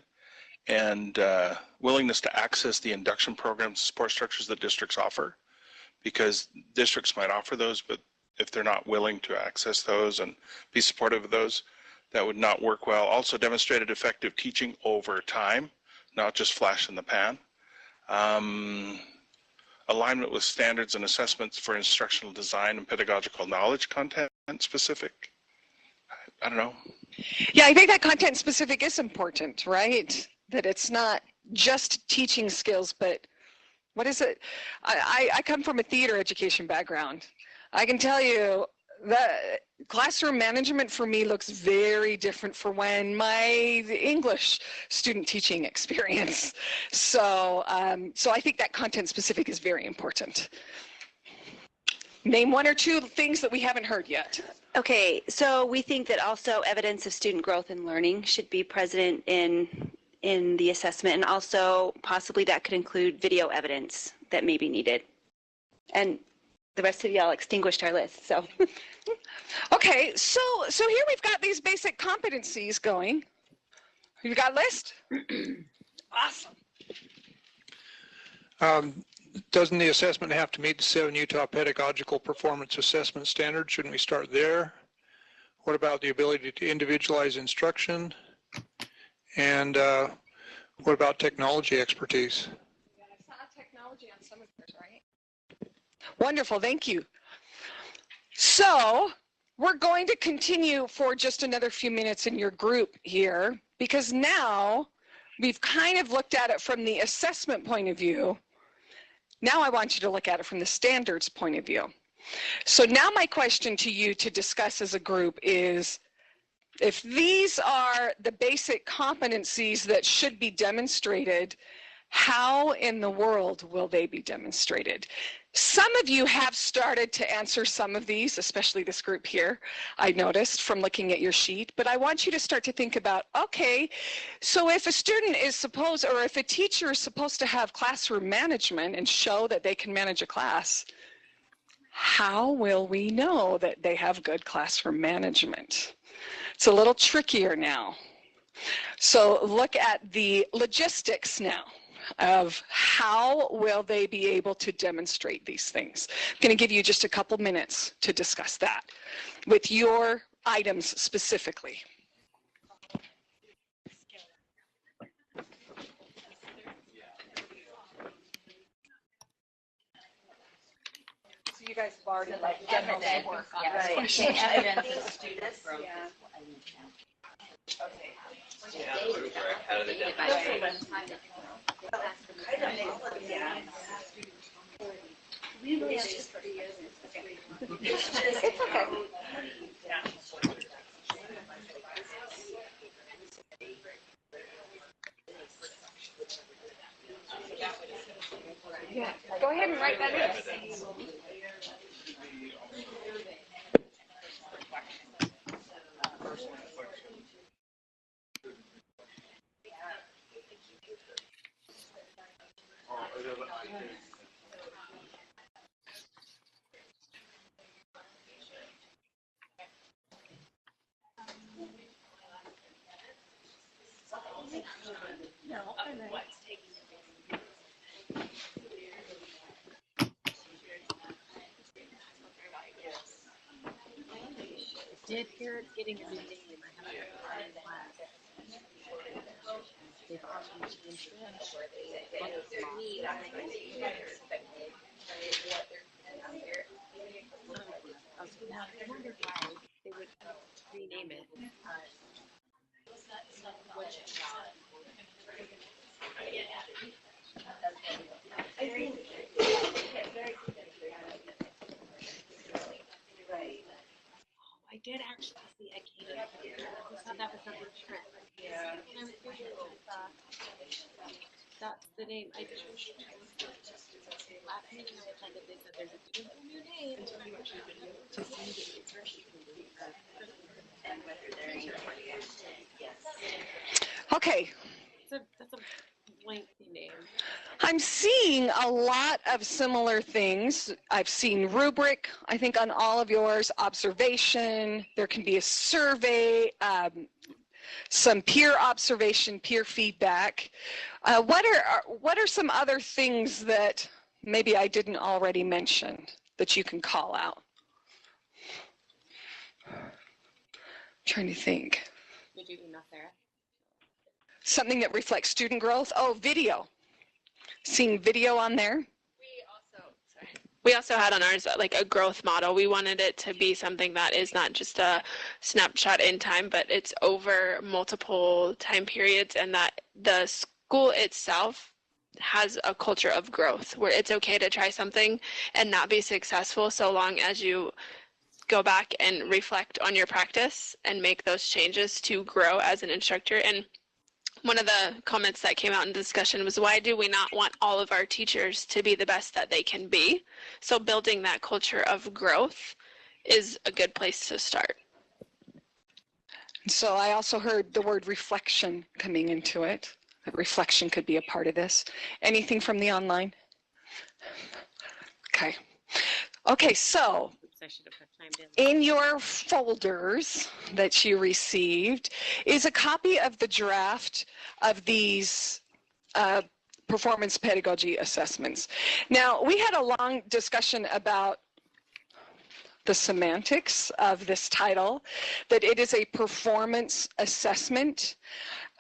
willingness to access the induction programs, support structures that districts offer, because districts might offer those, but if they're not willing to access those and be supportive of those, that would not work well. Also demonstrated effective teaching over time, not just flash in the pan. Alignment with standards and assessments for instructional design and pedagogical knowledge content specific. I don't know. Yeah, I think that content specific is important, right? That it's not just teaching skills, but what is it? I come from a theater education background. I can tell you that classroom management for me looks very different for when my English student teaching experience. So I think that content specific is very important. Name 1 or 2 things that we haven't heard yet. Okay, so we think that also evidence of student growth and learning should be present in the assessment, and also possibly that could include video evidence that may be needed. And the rest of y'all extinguished our list, so. Okay, so here we've got these basic competencies going. You got a list? Awesome. Doesn't the assessment have to meet the 7 Utah Pedagogical Performance Assessment Standards? Shouldn't we start there? What about the ability to individualize instruction? And what about technology expertise? Yeah, I saw technology on some of yours, right? Wonderful, thank you. So we're going to continue for just another few minutes in your group here, because now we've kind of looked at it from the assessment point of view. Now I want you to look at it from the standards point of view. So now my question to you to discuss as a group is, if these are the basic competencies that should be demonstrated, how in the world will they be demonstrated? Some of you have started to answer some of these, especially this group here, I noticed from looking at your sheet, but I want you to start to think about, okay, so if a student is supposed, or if a teacher is supposed to have classroom management and show that they can manage a class, how will we know that they have good classroom management? It's a little trickier now. So look at the logistics now of how will they be able to demonstrate these things. I'm going to give you just a couple minutes to discuss that with your items specifically. So you guys have already like done the work on this question. It's okay. Yeah, go ahead and write that in. Did hear it's getting a new name. I haven't heard it last. They've already changed it. I wonder why they would rename it. I did actually see a case. I just thought that was something different. Yeah. When I was Googling, I thought that's the name. I just last meeting I attended, they said there's a new name. To see the expression. Okay. That's a lengthy name. I'm seeing a lot of similar things. I've seen rubric, I think on all of yours, observation, there can be a survey, some peer observation, peer feedback. What are some other things that maybe I didn't already mention that you can call out? I'm trying to think. Did you email Sarah? Something that reflects student growth. Oh, video. Seeing video on there. We also had on ours like a growth model. We wanted it to be something that is not just a snapshot in time, but it's over multiple time periods, and that the school itself has a culture of growth where it's okay to try something and not be successful so long as you go back and reflect on your practice and make those changes to grow as an instructor. And one of the comments that came out in discussion was, why do we not want all of our teachers to be the best that they can be? So building that culture of growth is a good place to start. So I also heard the word reflection coming into it. That reflection could be a part of this. Anything from the online? Okay. Okay, so in your folders that you received is a copy of the draft of these performance pedagogy assessments. Now, we had a long discussion about the semantics of this title, that it is a performance assessment.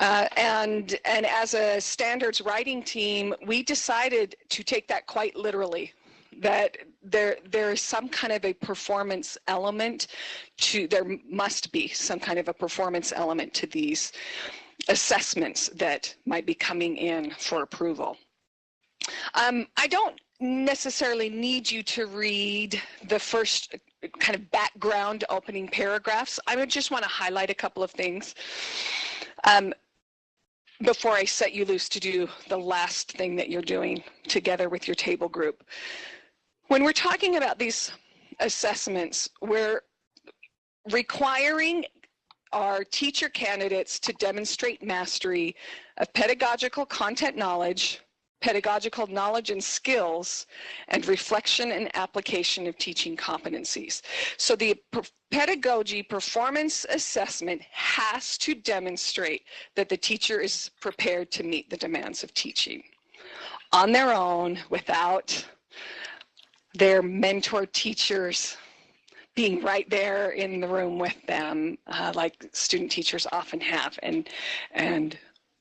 And as a standards writing team, we decided to take that quite literally, that there is some kind of a performance element to, there must be some kind of a performance element to these assessments that might be coming in for approval. I don't necessarily need you to read the first kind of background opening paragraphs. I would just want to highlight a couple of things before I set you loose to do the last thing that you're doing together with your table group. When we're talking about these assessments, we're requiring our teacher candidates to demonstrate mastery of pedagogical content knowledge, pedagogical knowledge and skills, and reflection and application of teaching competencies. So the pedagogy performance assessment has to demonstrate that the teacher is prepared to meet the demands of teaching on their own without their mentor teachers being right there in the room with them, like student teachers often have, and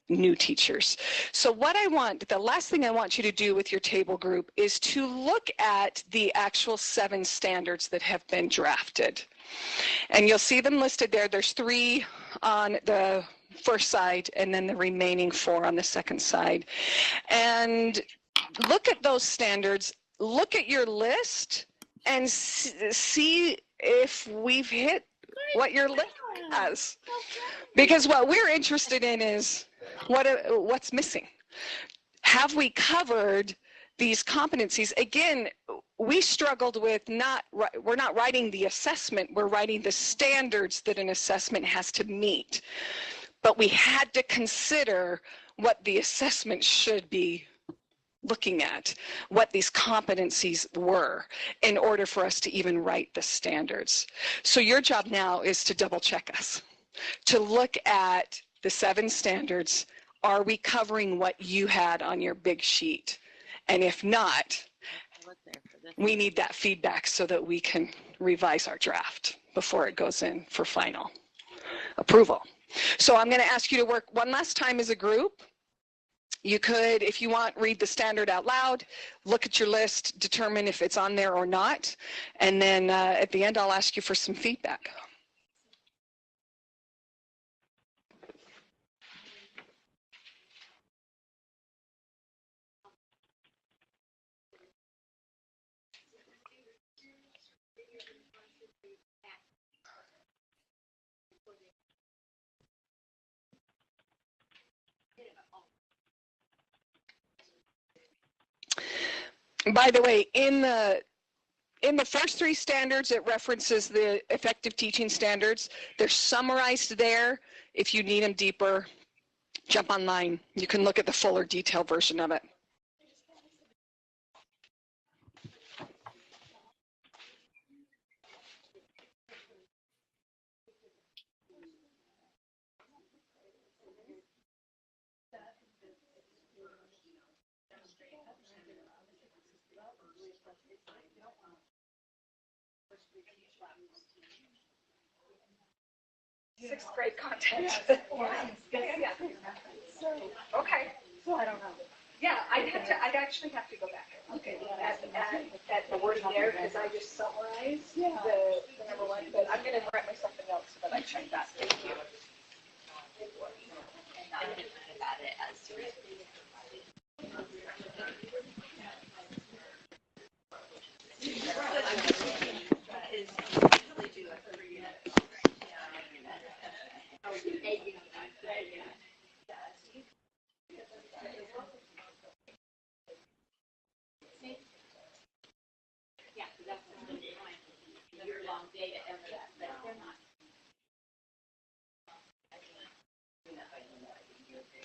new teachers. So what I want, the last thing I want you to do with your table group is to look at the actual 7 standards that have been drafted. And you'll see them listed there. There's 3 on the first side and then the remaining 4 on the second side. And look at those standards. look at your list and see if we've hit what your list has. Because what we're interested in is what's missing. Have we covered these competencies? Again, we struggled with we're not writing the assessment, we're writing the standards that an assessment has to meet. But we had to consider what the assessment should be looking at, what these competencies were, in order for us to even write the standards. So your job now is to double check us, to look at the 7 standards. Are we covering what you had on your big sheet? And if not, we need that feedback so that we can revise our draft before it goes in for final approval. So I'm going to ask you to work one last time as a group. You could, if you want, read the standard out loud, look at your list, determine if it's on there or not, and then at the end I'll ask you for some feedback. By the way, in the first 3 standards, it references the effective teaching standards. They're summarized there. If you need them deeper, jump online. You can look at the fuller detailed version of it. Sixth grade content. Okay. So I don't know. Yeah, I'd actually have to go back. Okay. At the wording there, because I just summarized the number 1, but I'm going to write myself a note so that I check that. Thank you.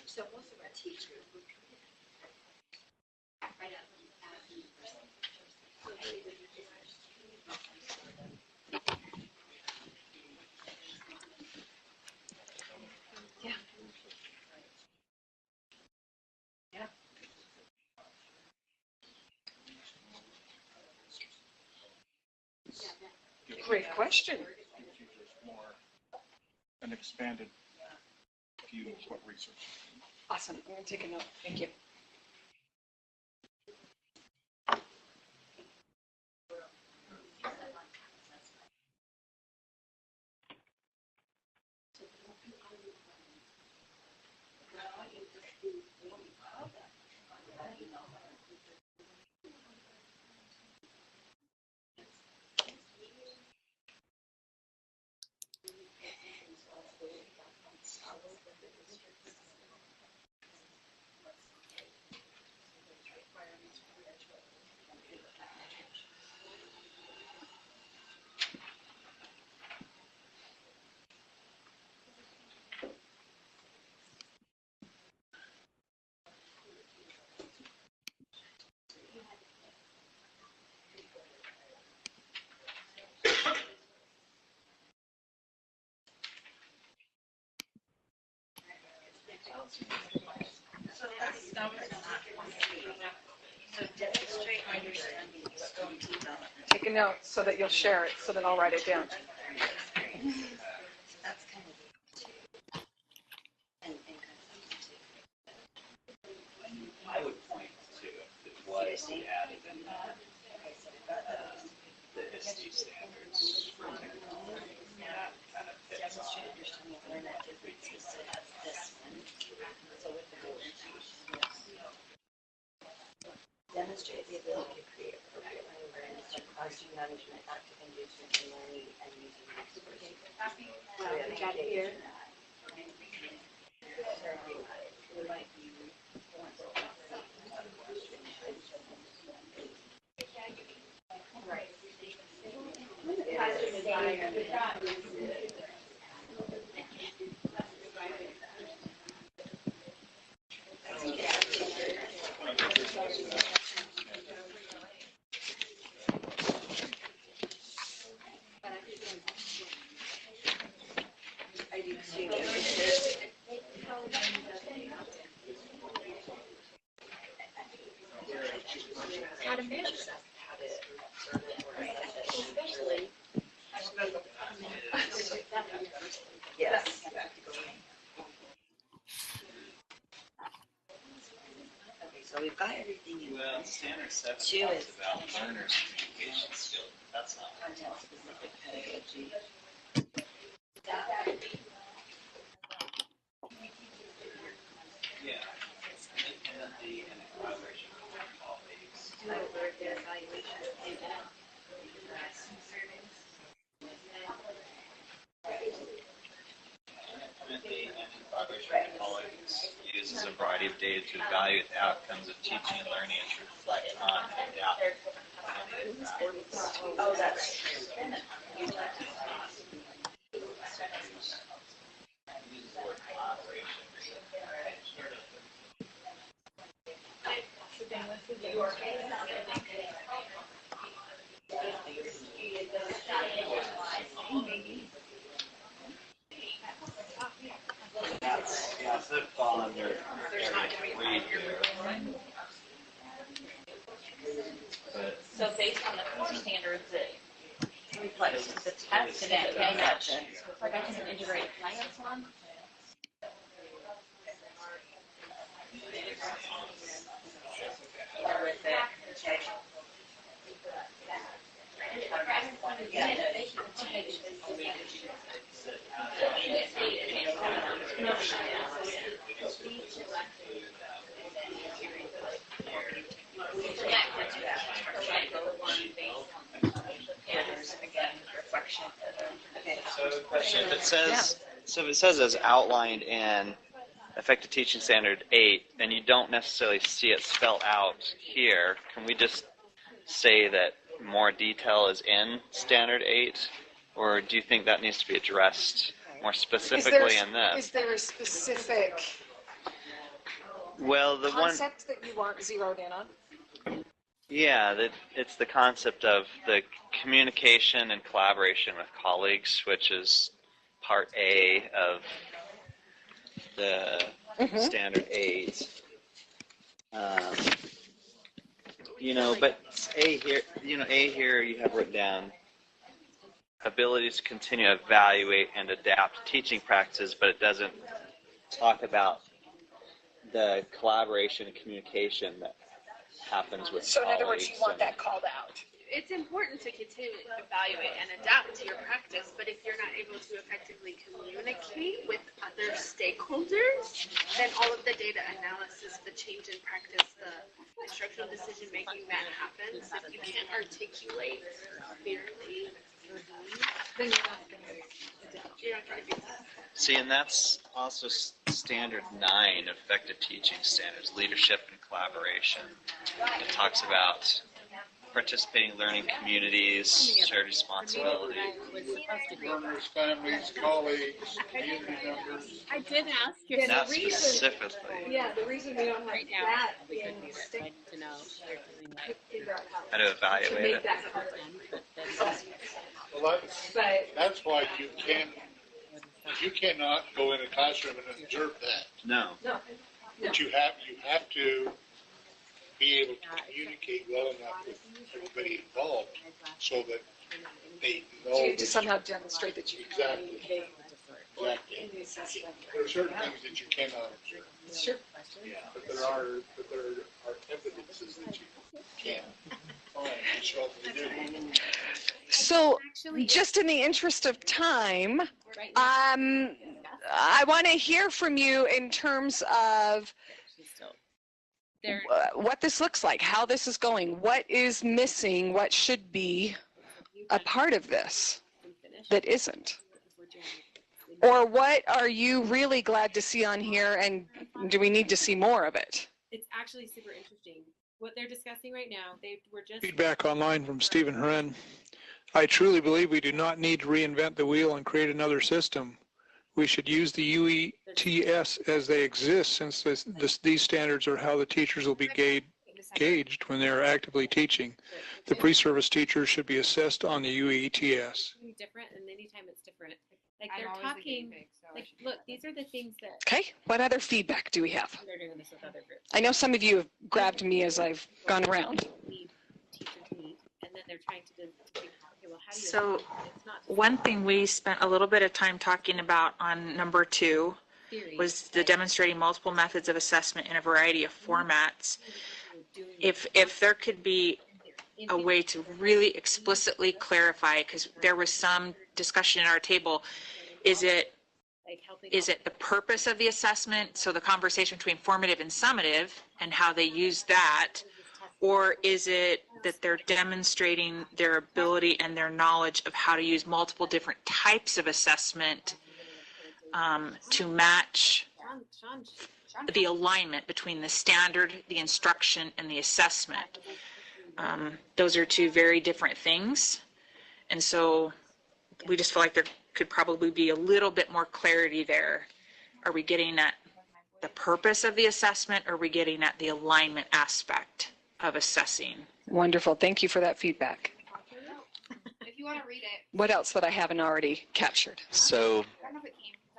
So most of our teachers would come in right out of the Yeah. Yeah. Great question. An expanded view of what research. Awesome. I'm going to take a note. Thank you. Take a note so that you'll share it, so that I'll write it down. I would point to what we added in the ISTE standards for technology. That kind of fits on. demonstrate the ability to create classroom management, active engagement in learning, and using Here. I do too. How to manage that. Yes. Okay, so we've got everything in Well, place. standard 7 Two talks is about learners' communication skills. That's not content-specific pedagogy. yeah. Independently and in collaboration with colleagues. Independently and in collaboration with colleagues uses a variety of data to evaluate the outcomes of teaching and learning and to reflect on and adapt. Oh, that's Yeah, so it'd fall under area 3 here. But So based on the core standards that reflects the test and that like I can integrate a science one. if it says, so if it says as outlined in Effective Teaching Standard 8, and you don't necessarily see it spelled out here, can we just say that more detail is in Standard 8? Or do you think that needs to be addressed more specifically in this? Is there a specific Well, the one, concept that you want zeroed in on? yeah, it's the concept of the communication and collaboration with colleagues, which is part A of the Standard 8. You know, but A here, you have written down abilities to continue to evaluate and adapt teaching practices, but it doesn't talk about the collaboration and communication that happens with So in colleagues. other words, you want that called out. It's important to continue to evaluate and adapt to your practice, but if you're not able to effectively communicate with other stakeholders, then all of the data analysis, the change in practice, the instructional decision making that happens, if you can't articulate clearly, then you're not going to be that. See, and that's also Standard 9, Effective Teaching Standards, Leadership and Collaboration. It talks about participating learning communities, shared responsibility. Learners, families, colleagues, community members. I did ask you. Not specifically. Yeah, the reason we don't have Right now, that we in couldn't do it. stick, I'd like to know if they're doing that. figure out how How to to evaluate make it. that happen. Well, But that's why you cannot go in a classroom and observe that. No. But you have to be able to communicate well enough with everybody involved so that they know. So you have to somehow demonstrate that you Exactly. communicate. Exactly. There are certain things that you cannot observe. Sure. Yeah, but there are evidences that you can find to show that they do. So just in the interest of time, I want to hear from you in terms of what this looks like, how this is going, what is missing, what should be a part of this that isn't? Or what are you really glad to see on here, and do we need to see more of it? It's actually super interesting. What they're discussing right now, they were just... Feedback online from Stephen Hren. I truly believe we do not need to reinvent the wheel and create another system. We should use the UETS as they exist, since these standards are how the teachers will be gauged when they are actively teaching. The pre-service teachers should be assessed on the UETS. Different, and anytime it's different. Like they're talking, like, look, these are the things that... Okay, what other feedback do we have? They're doing this with other groups. I know some of you have grabbed me as I've gone around. Teachers meet, and then they're trying to think, okay, well, how do you... So one thing we spent a little bit of time talking about on number 2 was the demonstrating multiple methods of assessment in a variety of formats. If there could be a way to really explicitly clarify, because there was some discussion at our table, is it the purpose of the assessment, so the conversation between formative and summative and how they use that, or is it that they're demonstrating their ability and their knowledge of how to use multiple different types of assessment to match the alignment between the standard, the instruction, and the assessment. Those are two very different things. And so we just feel like there could probably be a little bit more clarity there. Are we getting at the purpose of the assessment, or are we getting at the alignment aspect of assessing? Wonderful. Thank you for that feedback. If you want to read it. What else that I haven't already captured? So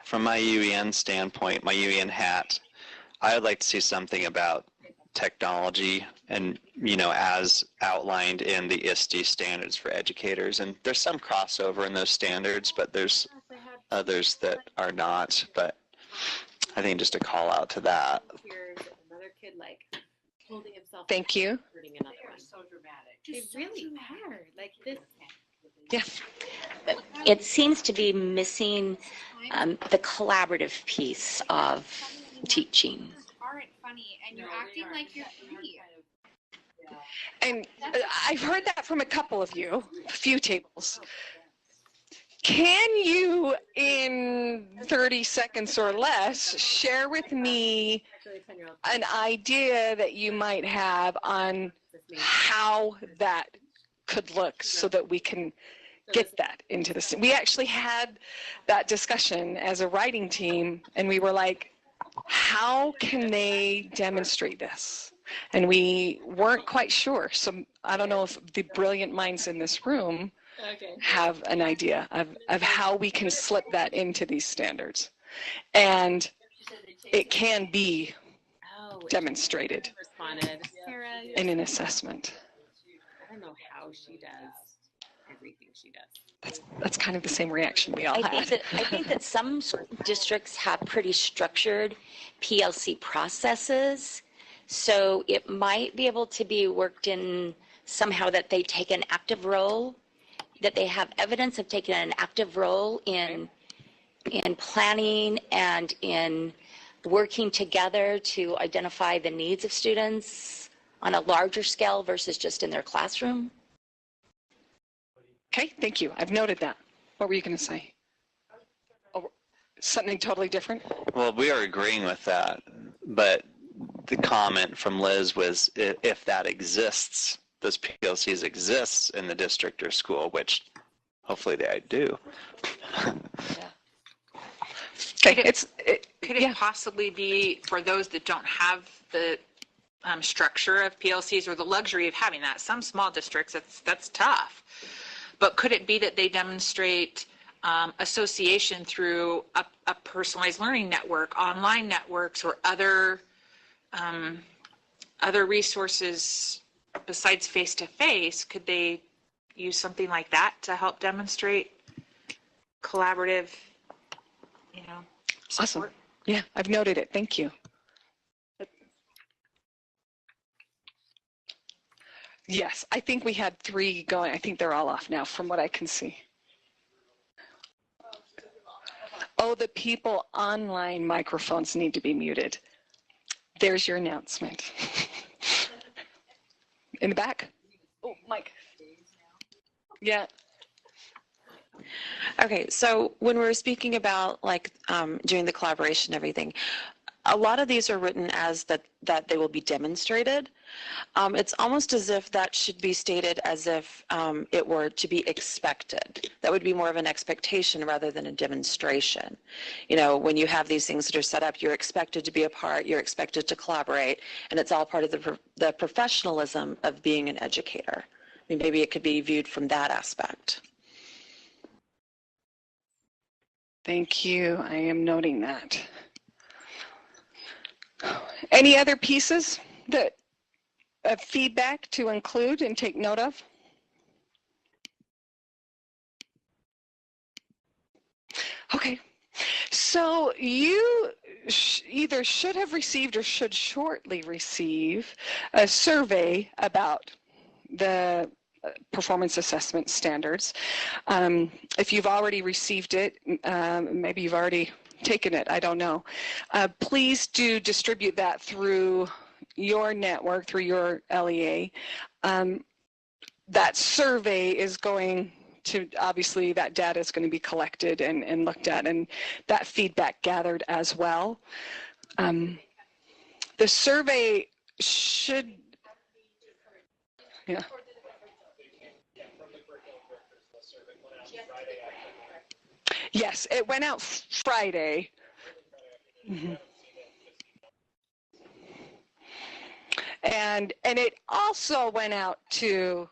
from my UEN standpoint, my UEN hat, I would like to see something about technology and, you know, as outlined in the ISTE standards for educators. And there's some crossover in those standards, but there's others that are not. But I think just a call out to that. Another kid like holding himself. Thank you. Another one. So dramatic. They really are. Like this. Yeah. It seems to be missing the collaborative piece of teaching. Aren't funny, and you're acting like you're free. And I've heard that from a couple of you, a few tables. Can you, in 30 seconds or less, share with me an idea that you might have on how that could look so that we can get that into the... We actually had that discussion as a writing team, and we were like, how can they demonstrate this? And we weren't quite sure. So I don't know if the brilliant minds in this room have an idea of how we can slip that into these standards. And it can be demonstrated in an assessment. I don't know how she does everything she does. That's kind of the same reaction we all had. I think that some districts have pretty structured PLC processes, so it might be able to be worked in somehow that they take an active role, that they have evidence of taking an active role in planning and in working together to identify the needs of students on a larger scale versus just in their classroom. Okay, thank you. I've noted that. What were you going to say? Oh, something totally different? Well, we are agreeing with that, but the comment from Liz was if that exists, those PLCs exists in the district or school, which hopefully they do. Okay, could it possibly be for those that don't have the structure of PLCs or the luxury of having that? Some small districts, that's tough. But could it be that they demonstrate association through a personalized learning network, online networks, or other resources besides face-to-face? Could they use something like that to help demonstrate collaborative, support? Awesome. Yeah, I've noted it. Thank you. Yes, I think we had 3 going. I think they're all off now from what I can see. Oh, the people online microphones need to be muted. There's your announcement. In the back? Oh, Mike. Yeah, Okay, so when we're speaking about like doing the collaboration and everything, a lot of these are written as that they will be demonstrated. It's almost as if that should be stated as if it were to be expected. That would be more of an expectation rather than a demonstration. You know, when you have these things that are set up, you're expected to be a part, you're expected to collaborate, and it's all part of the professionalism of being an educator. I mean, maybe it could be viewed from that aspect. Thank you. I am noting that. Any other pieces that of feedback to include and take note of? Okay. So you either should have received or should shortly receive a survey about the performance assessment standards. If you've already received it, maybe you've already taken it, I don't know. Please do distribute that through your network, through your LEA. That survey is going to, obviously that data is going to be collected and looked at, and that feedback gathered as well. The survey should, yeah. Yes, it went out Friday. Mm-hmm. And it also went out to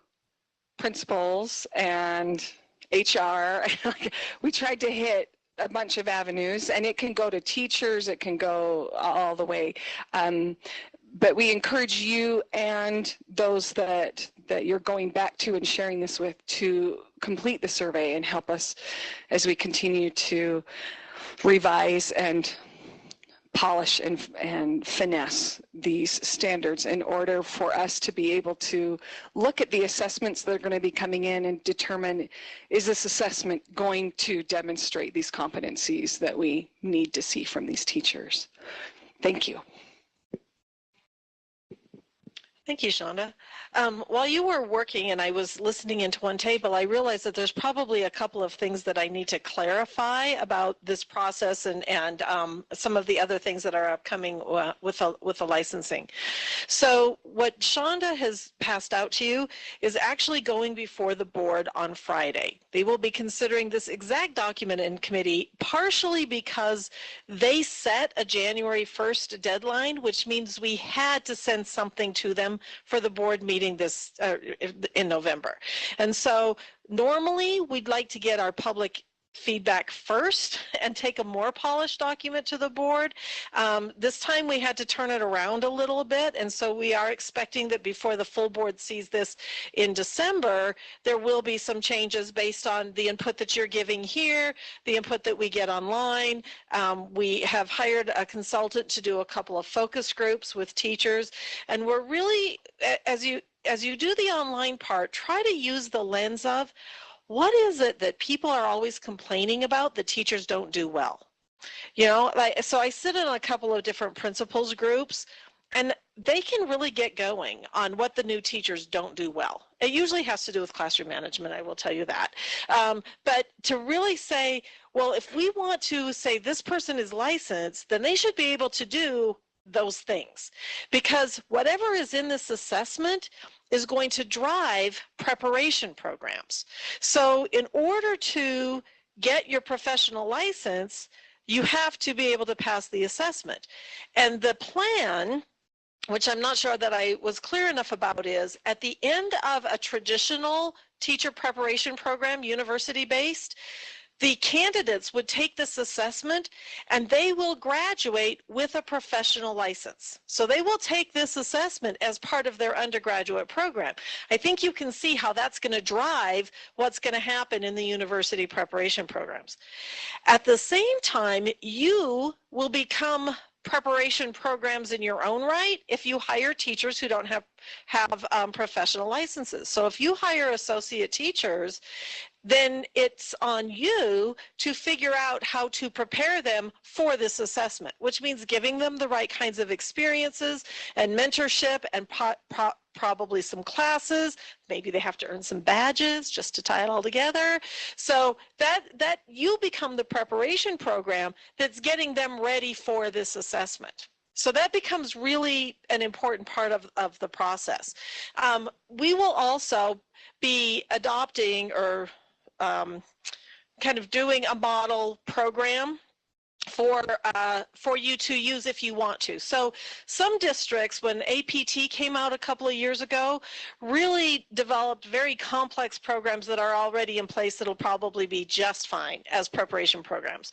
principals and HR. We tried to hit a bunch of avenues, and it can go to teachers, it can go all the way. But we encourage you and those that you're going back to and sharing this with to complete the survey and help us as we continue to revise and polish and finesse these standards in order for us to be able to look at the assessments that are going to be coming in and determine, is this assessment going to demonstrate these competencies that we need to see from these teachers? Thank you. Thank you, Shonda. While you were working and I was listening into one table, I realized that there's probably a couple of things that I need to clarify about this process and some of the other things that are upcoming with the licensing. So what Shonda has passed out to you is actually going before the board on Friday. They will be considering this exact document in committee, partially because they set a January 1st deadline, which means we had to send something to them for the board meeting this in November. And so normally we'd like to get our public feedback first and take a more polished document to the board. This time we had to turn it around a little bit, and so we are expecting that before the full board sees this in December, there will be some changes based on the input that you're giving here, the input that we get online. We have hired a consultant to do a couple of focus groups with teachers, and we're really, as you do the online part, try to use the lens of, what is it that people are always complaining about that teachers don't do well? You know, so I sit in a couple of different principals groups, and they can really get going on what the new teachers don't do well. It usually has to do with classroom management, I will tell you that. But to really say, well, if we want to say this person is licensed, then they should be able to do those things. Because whatever is in this assessment is going to drive preparation programs. So in order to get your professional license, you have to be able to pass the assessment. And the plan, which I'm not sure that I was clear enough about, is at the end of a traditional teacher preparation program, university-based, the candidates would take this assessment and they will graduate with a professional license. So they will take this assessment as part of their undergraduate program. I think you can see how that's going to drive what's going to happen in the university preparation programs. At the same time, you will become preparation programs in your own right if you hire teachers who don't have professional licenses. So if you hire associate teachers, then it's on you to figure out how to prepare them for this assessment, which means giving them the right kinds of experiences and mentorship and probably some classes. Maybe they have to earn some badges just to tie it all together. So that you become the preparation program that's getting them ready for this assessment. So that becomes really an important part of the process. We will also be adopting or kind of doing a model program for you to use if you want to. So some districts, when APT came out a couple of years ago, really developed very complex programs that are already in place that'll probably be just fine as preparation programs.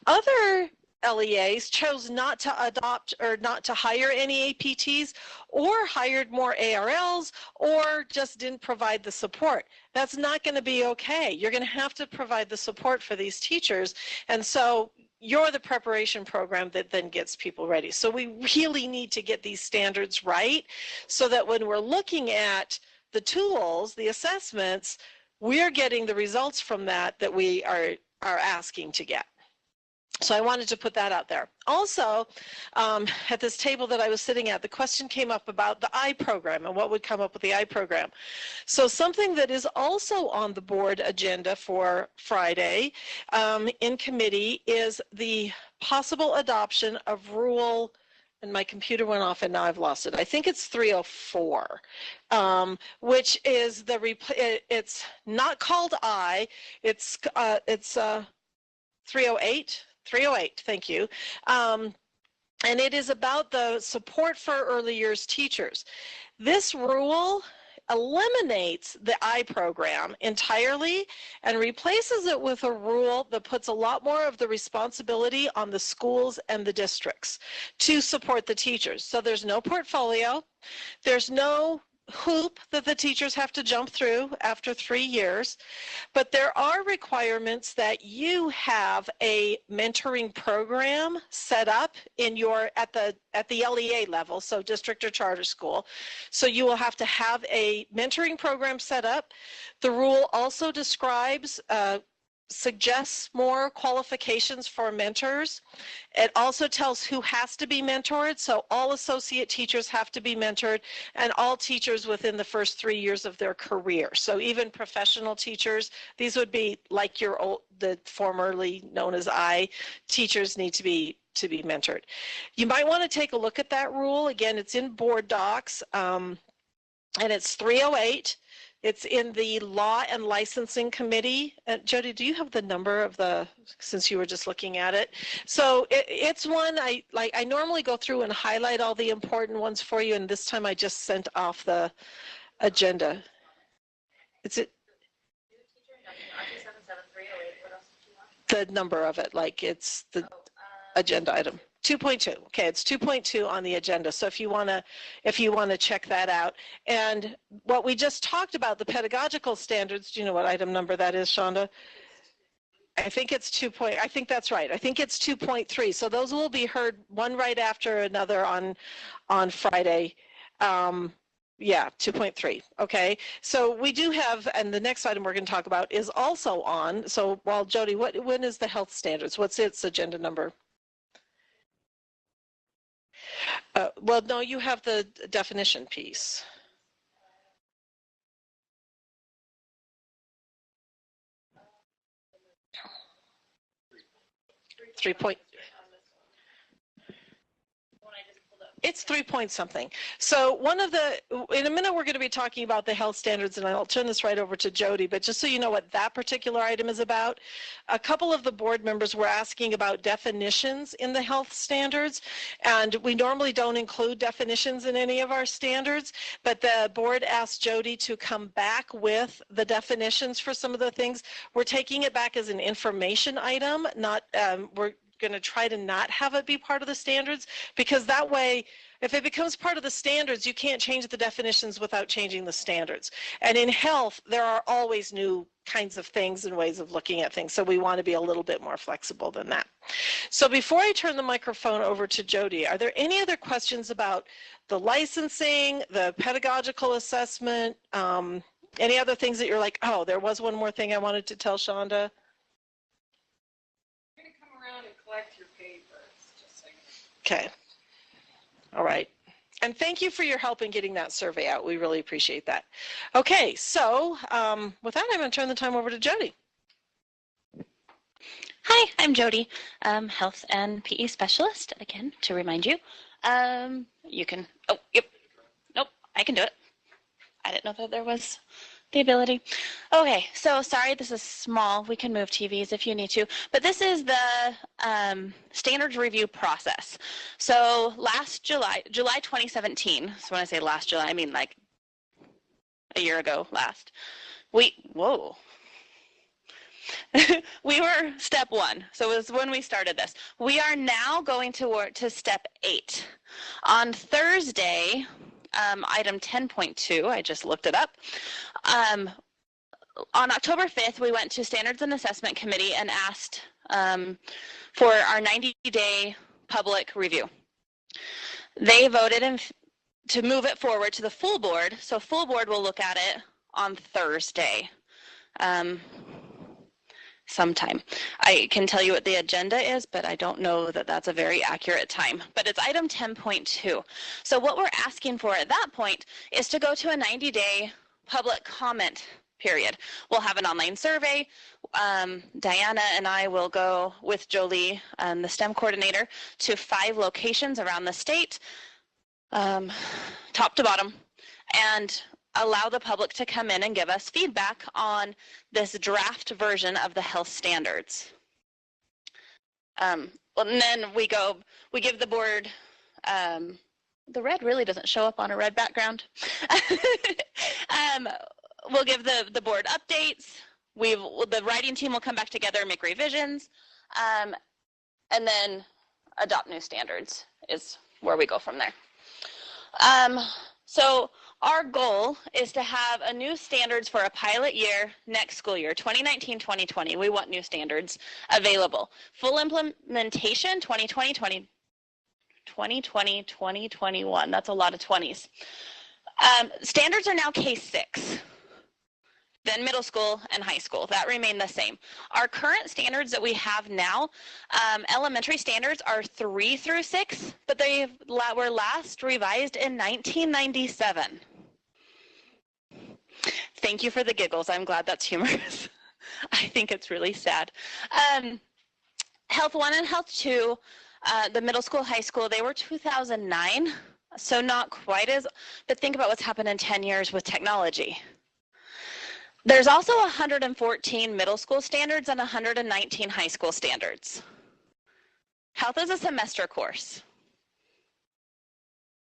Other LEAs chose not to adopt or not to hire any APTs, or hired more ARLs, or just didn't provide the support. That's not going to be okay. You're going to have to provide the support for these teachers, and so you're the preparation program that then gets people ready. So we really need to get these standards right so that when we're looking at the tools, the assessments, we're getting the results from that we are asking to get. So I wanted to put that out there. Also, at this table that I was sitting at, the question came up about the I program and what would come up with the I program. So something that is also on the board agenda for Friday in committee is the possible adoption of rule, and my computer went off and now I've lost it. I think it's 304, which is it's not called I, it's 308. 308, thank you. And it is about the support for early years teachers. This rule eliminates the I program entirely and replaces it with a rule that puts a lot more of the responsibility on the schools and the districts to support the teachers. So there's no portfolio, there's no hoop that the teachers have to jump through after 3 years, but there are requirements that you have a mentoring program set up in your at the LEA level, so district or charter school. So you will have to have a mentoring program set up. The rule also describes suggests more qualifications for mentors. It also tells who has to be mentored, so all associate teachers have to be mentored, and all teachers within the first 3 years of their career. So even professional teachers, these would be like the formerly known as I teachers need to be mentored. You might want to take a look at that rule. Again, it's in board docs, and it's 308. It's in the Law and Licensing Committee. Jody, do you have the number of since you were just looking at it? So it's one I normally go through and highlight all the important ones for you, and this time I just sent off the agenda. The number of it, like it's the agenda item. 2.2. Okay, it's 2.2 on the agenda. So if you want to check that out. And what we just talked about, the pedagogical standards, do you know what item number that is, Shonda? I think it's 2. I think that's right. I think it's 2.3. So those will be heard one right after another on Friday. Yeah, 2.3. Okay. So we do have, and the next item we're going to talk about is also on. So while Jody, when is the health standards? What's its agenda number? Well, no, you have the definition piece. It's 3 point something. So in a minute we're going to be talking about the health standards, and I'll turn this right over to Jody, but just so you know what that particular item is about, a couple of the board members were asking about definitions in the health standards, and we normally don't include definitions in any of our standards, but the board asked Jody to come back with the definitions for some of the things. We're taking it back as an information item, not, we're going to try to not have it be part of the standards, because that way, if it becomes part of the standards, you can't change the definitions without changing the standards. And in health, there are always new kinds of things and ways of looking at things, so we want to be a little bit more flexible than that. So before I turn the microphone over to Jody, are there any other questions about the licensing, the pedagogical assessment, any other things that you're like, oh, there was one more thing I wanted to tell Shonda? Around and collect your papers, just so you know. Okay. All right. And thank you for your help in getting that survey out. We really appreciate that. Okay, so with that, I'm going to turn the time over to Jody. Hi, I'm Jody, health and PE specialist, again, to remind you. You can, oh, yep, nope, I can do it. I didn't know that there was the ability. Okay, so sorry, this is small. We can move TVs if you need to, but this is the standards review process. So last July 2017, so when I say last July, I mean like a year ago last, we were step 1, so it was when we started this. We are now going to work to step 8. On Thursday, item 10.2, I just looked it up. On October 5th, we went to Standards and Assessment Committee and asked for our 90-day public review. They voted to move it forward to the full board, so full board will look at it on Thursday. Sometime. I can tell you what the agenda is, but I don't know that that's a very accurate time. But it's item 10.2. So what we're asking for at that point is to go to a 90-day public comment period. We'll have an online survey. Diana and I will go with Jolie, the STEM coordinator, to 5 locations around the state, top to bottom, and allow the public to come in and give us feedback on this draft version of the health standards. And then we give the board, the red really doesn't show up on a red background. We'll give the board updates. The writing team will come back together and make revisions, and then adopt new standards is where we go from there. So our goal is to have a new standards for a pilot year next school year, 2019-2020. We want new standards available. Full implementation, 2020-2021. That's a lot of 20s. Standards are now Case 6. Then middle school and high school, that remain the same. Our current standards that we have now, elementary standards are 3 through 6, but they were last revised in 1997. Thank you for the giggles. I'm glad that's humorous. I think it's really sad. Health 1 and Health 2, the middle school, high school, they were 2009, so not quite as, but think about what's happened in 10 years with technology. There's also 114 middle school standards and 119 high school standards. Health is a semester course.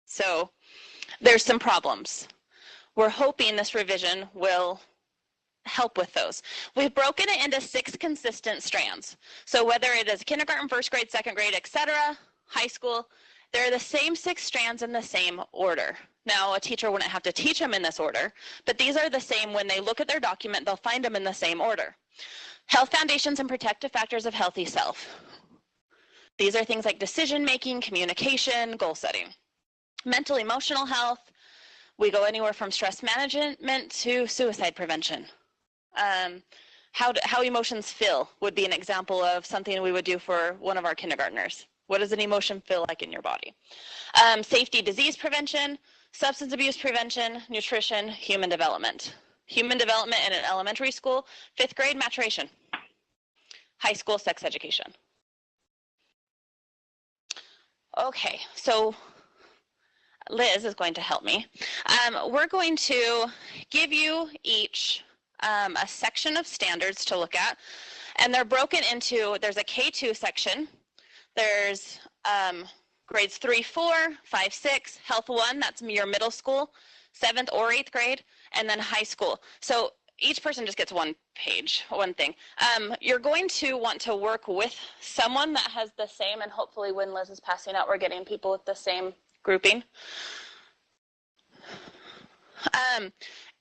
So there's some problems. We're hoping this revision will help with those. We've broken it into 6 consistent strands. So whether it is kindergarten, first grade, second grade, etc., high school, they're the same 6 strands in the same order. Now, a teacher wouldn't have to teach them in this order, but these are the same. When they look at their document, they'll find them in the same order. Health foundations and protective factors of healthy self. These are things like decision-making, communication, goal setting. Mental, emotional health. We go anywhere from stress management to suicide prevention. How emotions feel would be an example of something we would do for one of our kindergartners. What does an emotion feel like in your body? Safety, disease prevention, substance abuse prevention, nutrition, human development. Human development in an elementary school, 5th grade, maturation. High school, sex education. Okay, so Liz is going to help me. We're going to give you each a section of standards to look at, and they're broken into, there's a K2 section, there's grades 3, 4, 5, 6, Health 1, that's your middle school, 7th or 8th grade, and then high school. So each person just gets one page, one thing. You're going to want to work with someone that has the same, and hopefully when Liz is passing out, we're getting people with the same grouping.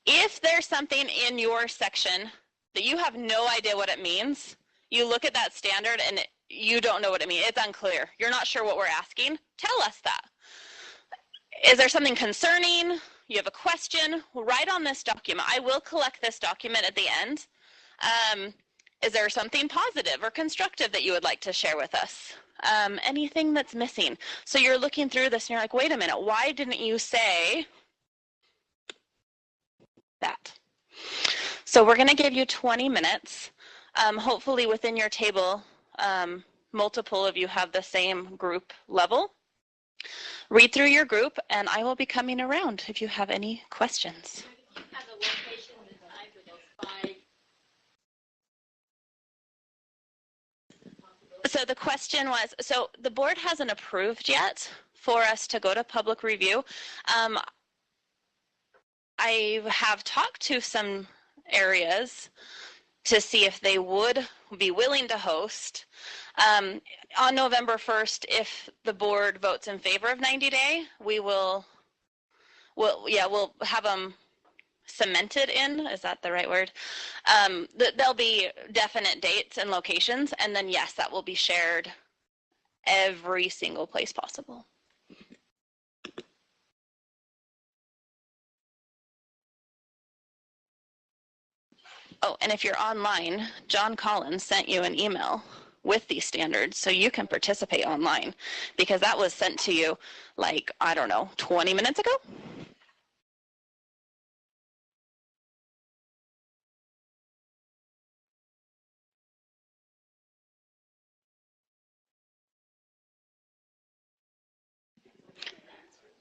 If there's something in your section that you have no idea what it means, you look at that standard and you don't know what it means. It's unclear. You're not sure what we're asking. Tell us that. Is there something concerning? You have a question? Write on this document. I will collect this document at the end. Is there something positive or constructive that you would like to share with us? anything that's missing. So you're looking through this and you're like, wait a minute, why didn't you say that? So we're going to give you 20 minutes. Hopefully within your table, multiple of you have the same group level. Read through your group, and I will be coming around if you have any questions. So the question was, so the board hasn't approved yet for us to go to public review. I have talked to some areas to see if they would be willing to host. On November 1st, if the board votes in favor of 90-day, we'll have them cemented in, is that the right word? There'll be definite dates and locations, and then yes, that will be shared every single place possible. Oh, and if you're online, John Collins sent you an email with these standards so you can participate online, because that was sent to you like, I don't know, 20 minutes ago?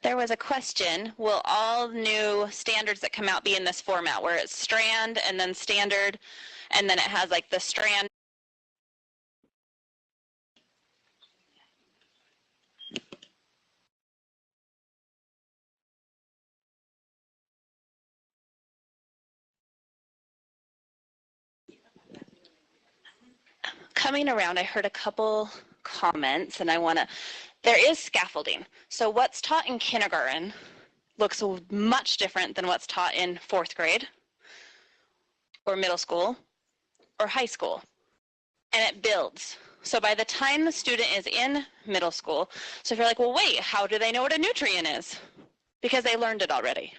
There was a question, will all new standards that come out be in this format where it's strand and then standard, and then it has like the strand. Coming around, I heard a couple comments, and there is scaffolding. So what's taught in kindergarten looks much different than what's taught in 4th grade or middle school or high school, and it builds. So by the time the student is in middle school, so if you're like, well, wait, how do they know what a nutrient is? Because they learned it already.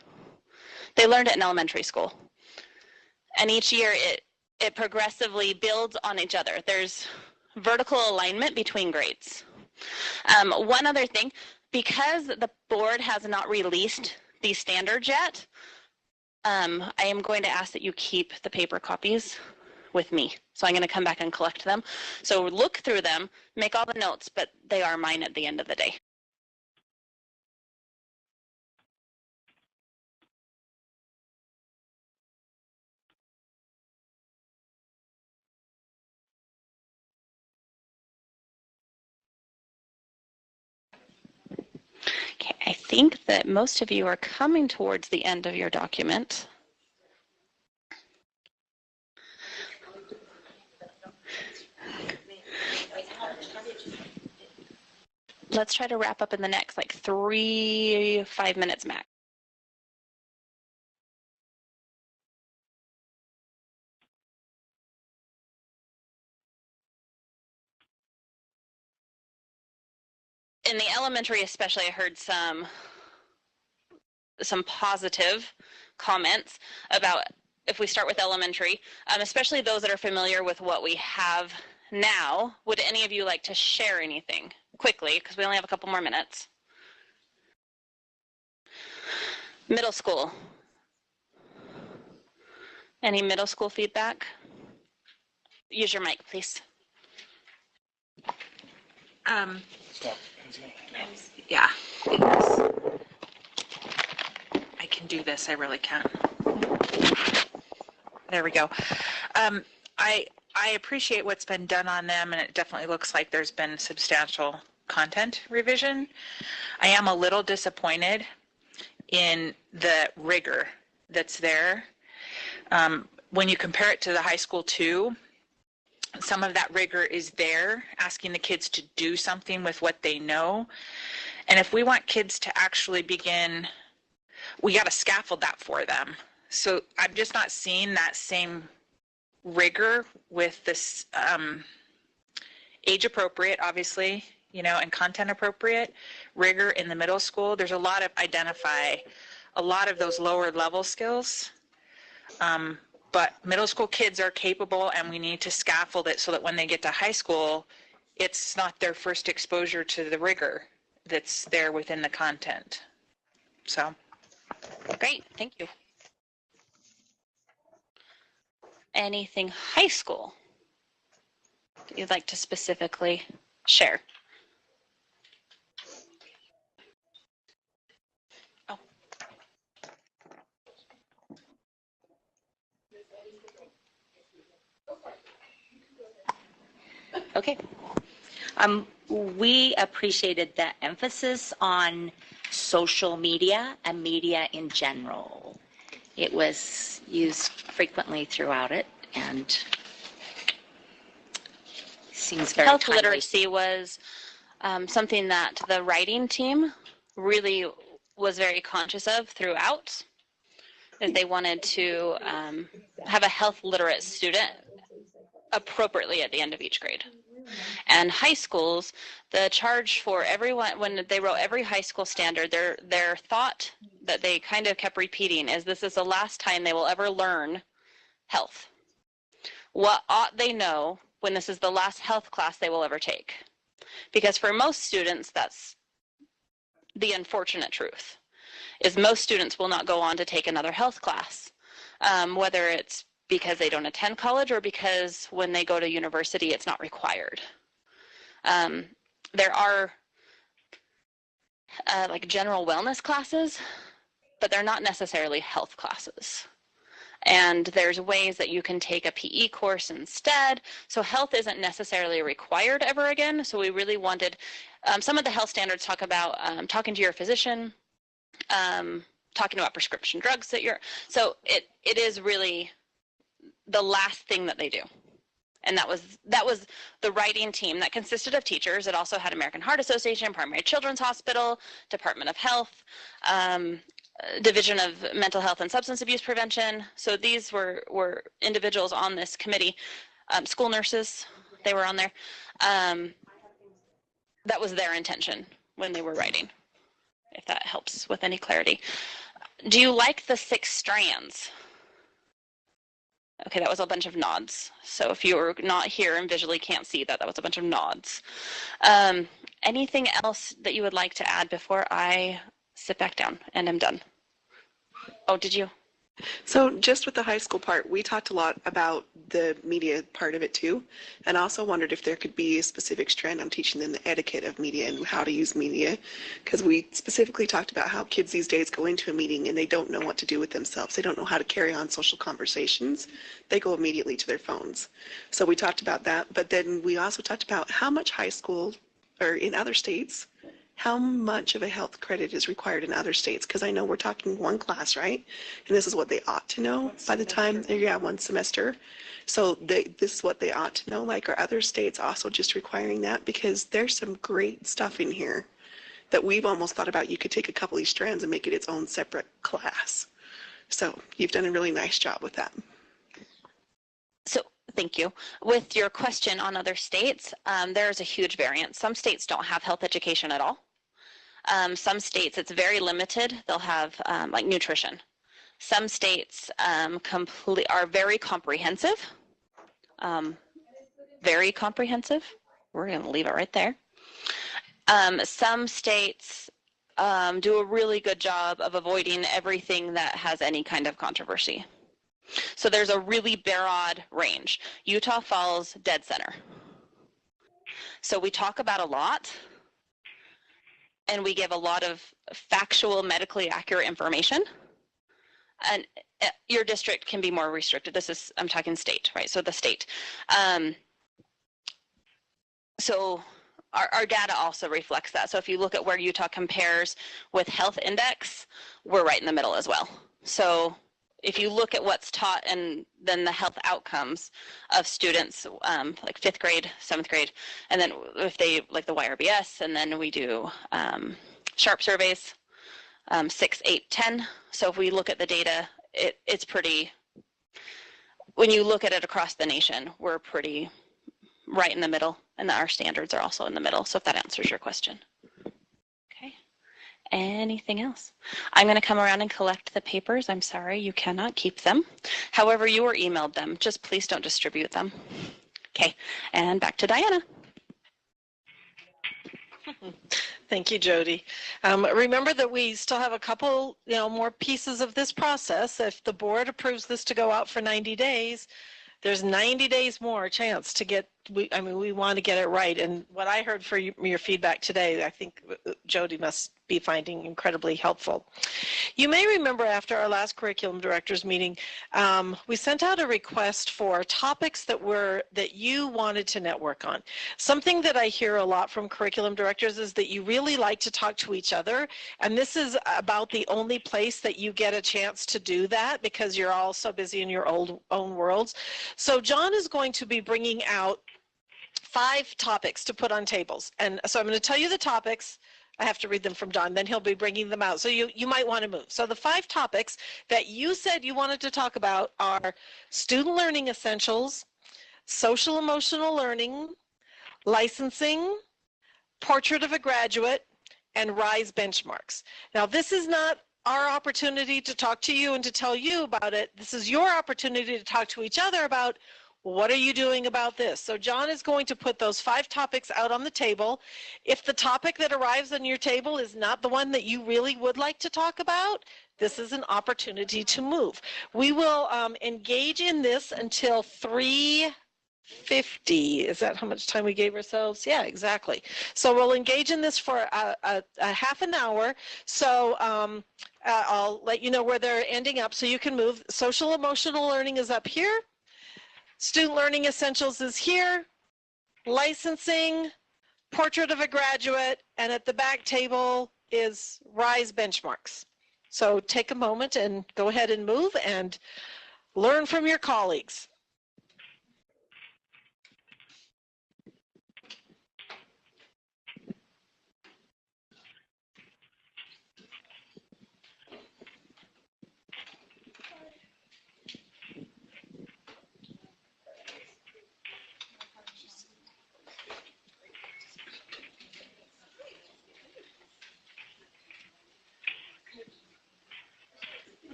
They learned it in elementary school. And each year it progressively builds on each other. There's vertical alignment between grades. One other thing, because the board has not released these standards yet, I am going to ask that you keep the paper copies with me. So I'm going to come back and collect them. So look through them, make all the notes, but they are mine at the end of the day. Okay, I think that most of you are coming towards the end of your document. Let's try to wrap up in the next like 5 minutes max. In the elementary especially, I heard some positive comments about, if we start with elementary, especially those that are familiar with what we have now. Would any of you like to share anything quickly, because we only have a couple more minutes? Middle school. Any middle school feedback? Use your mic, please. Yeah. I can do this. I really can. There we go. I appreciate what's been done on them, and it definitely looks like there's been substantial content revision. I am a little disappointed in the rigor that's there. When you compare it to the high school too, some of that rigor is there, asking the kids to do something with what they know. And if we want kids to actually begin, we got to scaffold that for them. So I'm just not seeing that same rigor with this age appropriate, obviously, and content appropriate rigor in the middle school. There's a lot of those lower level skills. But middle school kids are capable, and we need to scaffold it so that when they get to high school, it's not their first exposure to the rigor that's there within the content. So. Great, thank you. Anything high school that you'd like to specifically share? Oh. Okay. We appreciated the emphasis on social media and media in general. It was used frequently throughout it and seems very Health timely. literacy was something that the writing team really was very conscious of throughout, is they wanted to have a health literate student appropriately at the end of each grade. And high schools, the charge for everyone, when they wrote every high school standard, their thought that they kind of kept repeating is this is the last time they will ever learn health. What ought they know when this is the last health class they will ever take? Because for most students, that's the unfortunate truth, is most students will not go on to take another health class, whether it's because they don't attend college or because when they go to university, it's not required. There are like general wellness classes, but they're not necessarily health classes. And there's ways that you can take a PE course instead. So health isn't necessarily required ever again. So we really wanted, some of the health standards talk about talking to your physician, talking about prescription drugs that you're, so it is really the last thing that they do. And that was the writing team that consisted of teachers. It also had American Heart Association, Primary Children's Hospital, Department of Health, Division of Mental Health and Substance Abuse Prevention. So these were individuals on this committee, school nurses, they were on there. That was their intention when they were writing, if that helps with any clarity. Do you like the 6 strands? Okay, that was a bunch of nods. So if you're not here and visually can't see that, that was a bunch of nods. Anything else that you would like to add before I sit back down and I'm done? Oh, did you? So just with the high school part, we talked a lot about the media part of it too, and also wondered if there could be a specific strand on teaching them the etiquette of media and how to use media, because we specifically talked about how kids these days go into a meeting and they don't know what to do with themselves. They don't know how to carry on social conversations. They go immediately to their phones. So we talked about that, but then we also talked about how much high school, or in other states, how much of a health credit is required in other states? Because I know we're talking one class, right? And this is what they ought to know by the time, yeah, one semester. So this is what they ought to know. Like, are other states also just requiring that? Because there's some great stuff in here that we've almost thought about. You could take a couple of these strands and make it its own separate class. So you've done a really nice job with that. So thank you. With your question on other states, there's a huge variance. Some states don't have health education at all. Some states, it's very limited. They'll have like nutrition. Some states are very comprehensive. Very comprehensive. We're going to leave it right there. Some states do a really good job of avoiding everything that has any kind of controversy. So there's a really broad range. Utah falls dead center. So we talk about a lot, and we give a lot of factual, medically accurate information. And your district can be more restricted. I'm talking state, right? So the state. So our data also reflects that. So if you look at where Utah compares with health index, we're right in the middle as well. So if you look at what's taught and then the health outcomes of students, like 5th grade, 7th grade, and then if they like the YRBS, and then we do SHARP surveys, 6, 8, 10. So if we look at the data, it's pretty, when you look at it across the nation, we're pretty right in the middle, and our standards are also in the middle. So if that answers your question. Anything else? I'm going to come around and collect the papers. I'm sorry, you cannot keep them. However, you were emailed them. Just please don't distribute them. Okay, and back to Diana. Thank you, Jody. Remember that we still have a couple, more pieces of this process. If the board approves this to go out for 90 days, there's 90 days more chance to get, we want to get it right. And what I heard for your feedback today, I think Jody must be finding incredibly helpful. You may remember after our last curriculum directors meeting, we sent out a request for topics that you wanted to network on. Something that I hear a lot from curriculum directors is that you really like to talk to each other, and this is about the only place that you get a chance to do that because you're all so busy in your own worlds. So John is going to be bringing out 5 topics to put on tables, and so I'm going to tell you the topics. I have to read them from Don, then he'll be bringing them out. So you might want to move. So the 5 topics that you said you wanted to talk about are student learning essentials, social emotional learning, licensing, portrait of a graduate, and RISE benchmarks. Now this is not our opportunity to talk to you and to tell you about it. This is your opportunity to talk to each other about what are you doing about this? So John is going to put those 5 topics out on the table. If the topic that arrives on your table is not the one that you really would like to talk about, this is an opportunity to move. We will engage in this until 3:50. Is that how much time we gave ourselves? Yeah, exactly. So we'll engage in this for a half an hour. So I'll let you know where they're ending up so you can move. Social emotional learning is up here. Student Learning Essentials is here, licensing, portrait of a graduate, and at the back table is RISE benchmarks. So take a moment and go ahead and move and learn from your colleagues.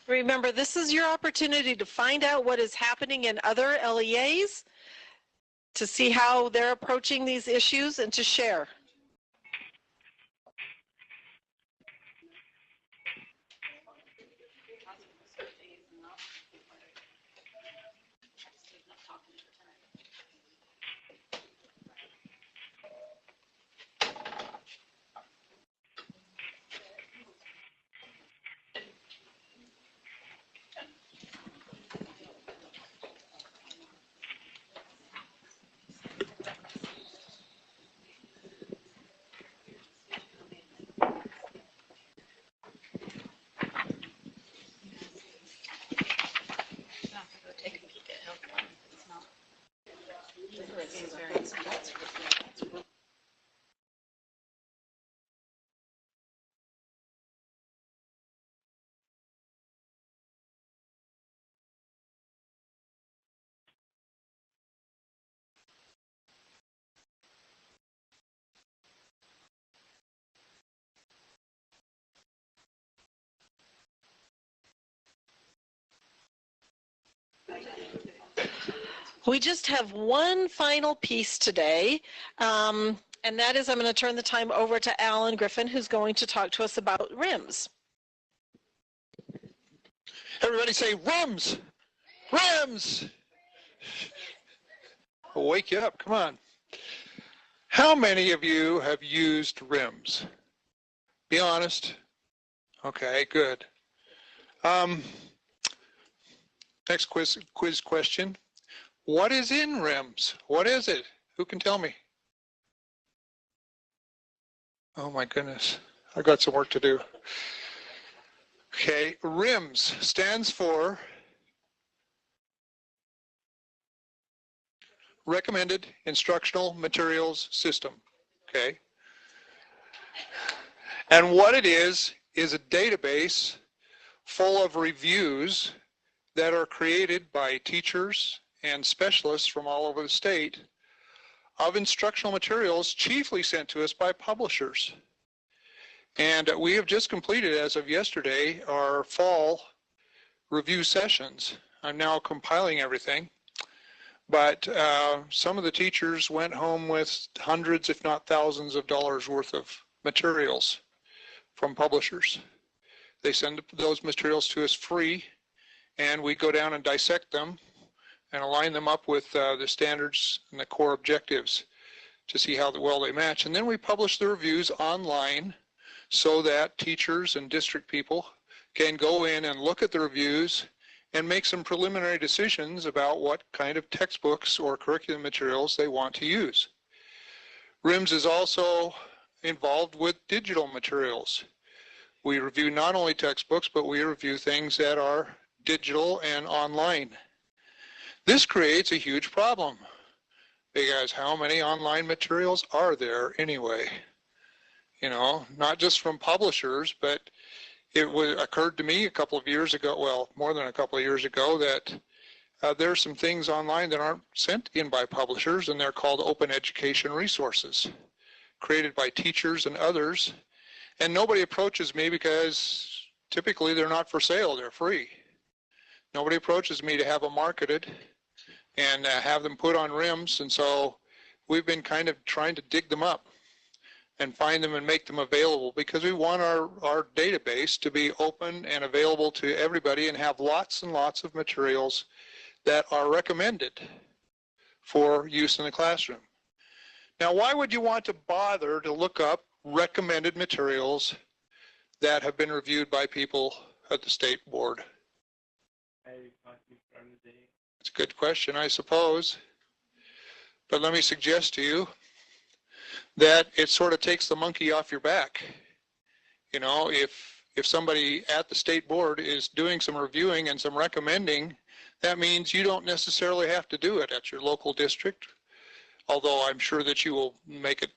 Remember, this is your opportunity to find out what is happening in other LEAs, to see how they're approaching these issues, and to share. We just have one final piece today, and that is I'm going to turn the time over to Alan Griffin, who's going to talk to us about RIMS. Everybody say RIMS! RIMS! I'll wake you up, come on. How many of you have used RIMS? Be honest. Okay, good. Next quiz question. What is in RIMS? What is it? Who can tell me? Oh my goodness, I got some work to do. Okay, RIMS stands for Recommended Instructional Materials System. Okay. And what it is a database full of reviews that are created by teachers and specialists from all over the state of instructional materials chiefly sent to us by publishers. And we have just completed, as of yesterday, our fall review sessions. I'm now compiling everything. But some of the teachers went home with hundreds, if not thousands of dollars worth of materials from publishers. They send those materials to us free, and we go down and dissect them and align them up with the standards and the core objectives to see how well they match. And then we publish the reviews online so that teachers and district people can go in and look at the reviews and make some preliminary decisions about what kind of textbooks or curriculum materials they want to use. RIMS is also involved with digital materials. We review not only textbooks, but we review things that are digital and online. This creates a huge problem because how many online materials are there anyway? You know, not just from publishers, but it occurred to me a couple of years ago, well, more than a couple of years ago, that there are some things online that aren't sent in by publishers, and they're called open education resources, created by teachers and others. And nobody approaches me because typically they're not for sale, they're free. Nobody approaches me to have them marketed and have them put on RIMS, and so we've been kind of trying to dig them up and find them and make them available because we want our database to be open and available to everybody and have lots and lots of materials that are recommended for use in the classroom. Now, why would you want to bother to look up recommended materials that have been reviewed by people at the state board? It's a good question, I suppose. But let me suggest to you that it sort of takes the monkey off your back. You know, if somebody at the state board is doing some reviewing and some recommending, that means you don't necessarily have to do it at your local district, although I'm sure that you will make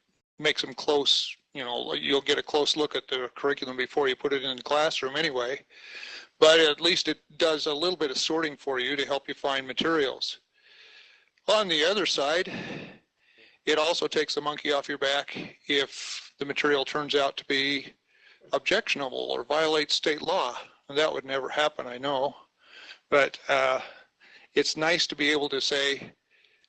some close, you know, you'll get a close look at the curriculum before you put it in the classroom anyway. But at least it does a little bit of sorting for you to help you find materials. On the other side, it also takes the monkey off your back if the material turns out to be objectionable or violate state law. And that would never happen, I know. But it's nice to be able to say,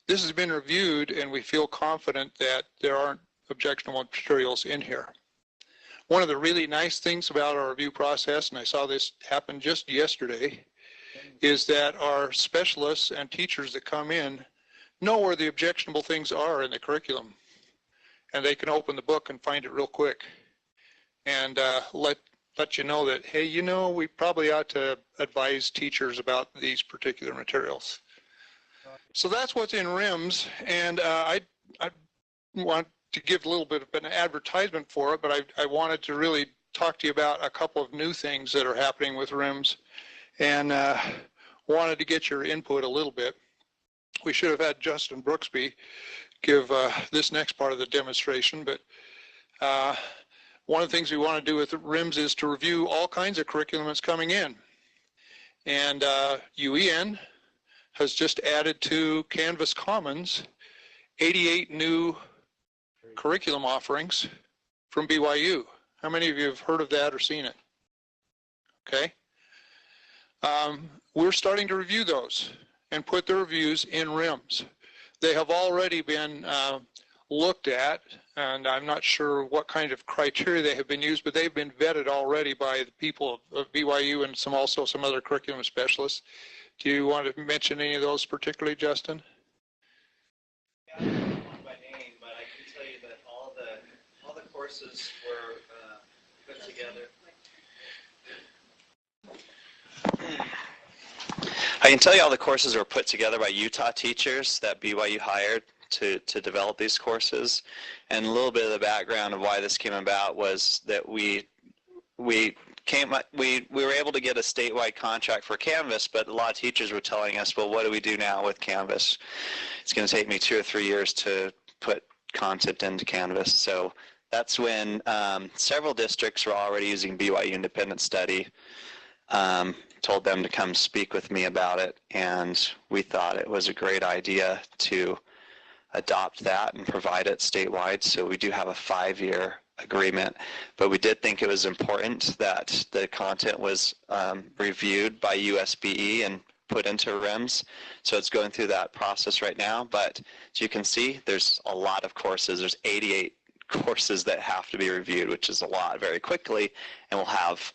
this has been reviewed and we feel confident that there aren't objectionable materials in here. One of the really nice things about our review process, and I saw this happen just yesterday, is that our specialists and teachers that come in know where the objectionable things are in the curriculum, and they can open the book and find it real quick and let you know that, hey, you know, we probably ought to advise teachers about these particular materials. So that's what's in RIMS, and I want to give a little bit of an advertisement for it, but I wanted to really talk to you about a couple of new things that are happening with RIMS, and wanted to get your input a little bit. We should have had Justin Brooksby give this next part of the demonstration, but one of the things we want to do with RIMS is to review all kinds of curriculum that's coming in. And UEN has just added to Canvas Commons 88 new curriculum offerings from BYU. How many of you have heard of that or seen it? Okay. We're starting to review those and put the reviews in RIMS. They have already been looked at, and I'm not sure what kind of criteria they have been used, but they've been vetted already by the people of BYU and also some other curriculum specialists. Do you want to mention any of those particularly, Justin? Yeah, I don't know one by name, but I can tell you that all the courses were put together. I can tell you all the courses were put together by Utah teachers that BYU hired to develop these courses. And a little bit of the background of why this came about was that we were able to get a statewide contract for Canvas, but a lot of teachers were telling us, well, what do we do now with Canvas? It's going to take me 2 or 3 years to put content into Canvas. So that's when several districts were already using BYU Independent Study. Told them to come speak with me about it, and we thought it was a great idea to adopt that and provide it statewide. So we do have a 5-year agreement, but we did think it was important that the content was reviewed by USBE and put into RIMS. So it's going through that process right now. But as you can see, there's a lot of courses. There's 88 courses that have to be reviewed, which is a lot very quickly. And we'll have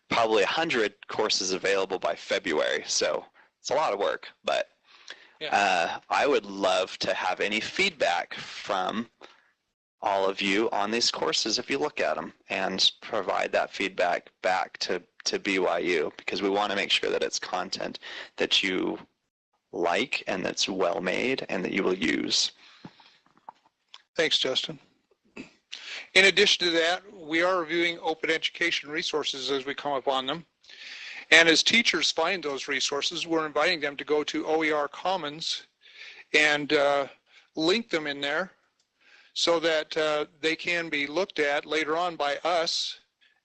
probably 100 courses available by February. So it's a lot of work. But I would love to have any feedback from all of you on these courses if you look at them, and provide that feedback back to BYU, because we want to make sure that it's content that you like and that's well made and that you will use. Thanks, Justin. In addition to that, we are reviewing open education resources as we come upon them. And as teachers find those resources, we're inviting them to go to OER Commons and link them in there so that they can be looked at later on by us,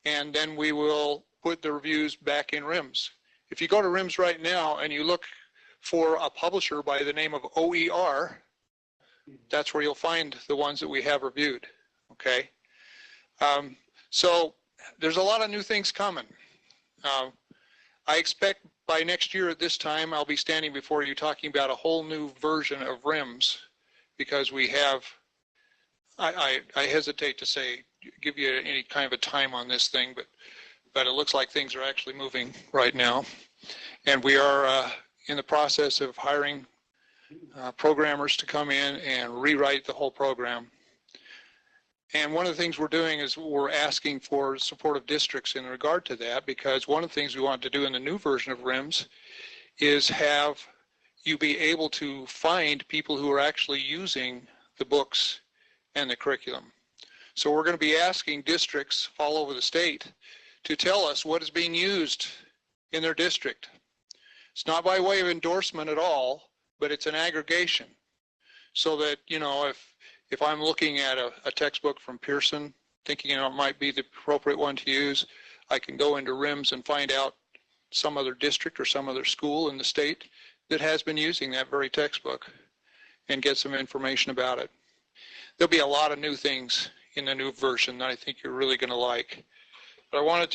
and then we will put the reviews back in RIMS. If you go to RIMS right now and you look for a publisher by the name of OER, that's where you'll find the ones that we have reviewed, okay? So there's a lot of new things coming. I expect by next year at this time, I'll be standing before you talking about a whole new version of RIMS, because we have, I hesitate to say, give you any kind of a time on this thing, but it looks like things are actually moving right now. And we are in the process of hiring programmers to come in and rewrite the whole program. And one of the things we're doing is we're asking for support of districts in regard to that, because one of the things we want to do in the new version of RIMS is have you be able to find people who are actually using the books and the curriculum. So we're going to be asking districts all over the state to tell us what is being used in their district. It's not by way of endorsement at all, but it's an aggregation. So that, you know, if I'm looking at a textbook from Pearson, thinking, you know, it might be the appropriate one to use, I can go into RIMS and find out some other district or some other school in the state that has been using that very textbook and get some information about it. There'll be a lot of new things in the new version that I think you're really going to like. But I wanted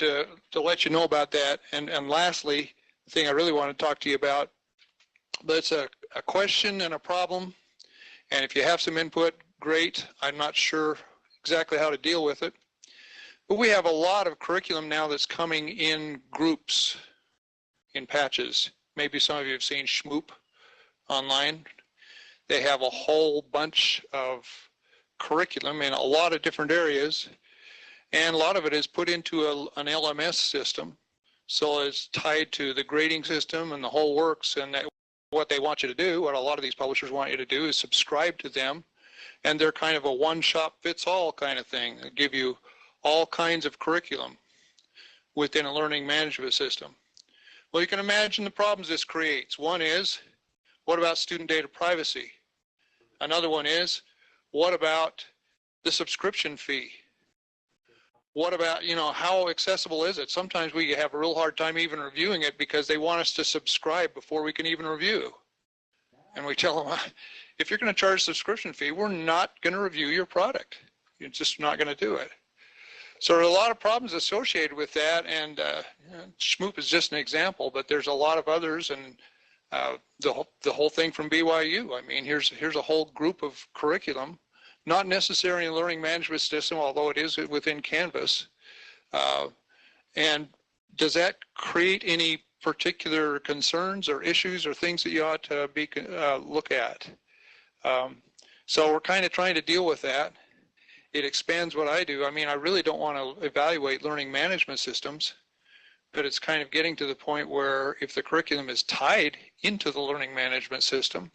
to let you know about that. And lastly, the thing I really want to talk to you about, but it's a question and a problem. And if you have some input, great. I'm not sure exactly how to deal with it. But we have a lot of curriculum now that's coming in groups, in patches. Maybe some of you have seen Shmoop online. They have a whole bunch of curriculum in a lot of different areas, and a lot of it is put into an LMS system, so it's tied to the grading system and the whole works. And that, what they want you to do, what a lot of these publishers want you to do, is subscribe to them, and they're kind of a one-shop-fits-all kind of thing. They give you all kinds of curriculum within a learning management system. Well, you can imagine the problems this creates. One is, what about student data privacy? Another one is, what about the subscription fee? What about, you know, how accessible is it? Sometimes we have a real hard time even reviewing it because they want us to subscribe before we can even review. And we tell them, if you're going to charge a subscription fee, we're not going to review your product. You're just not going to do it. So there are a lot of problems associated with that, and Shmoop is just an example, but there's a lot of others, and the whole thing from BYU. I mean, here's a whole group of curriculum, not necessarily in learning management system, although it is within Canvas. And does that create any particular concerns or issues or things that you ought to look at? So we're kind of trying to deal with that. It expands what I do. I mean, I really don't want to evaluate learning management systems, but it's kind of getting to the point where if the curriculum is tied into the learning management system,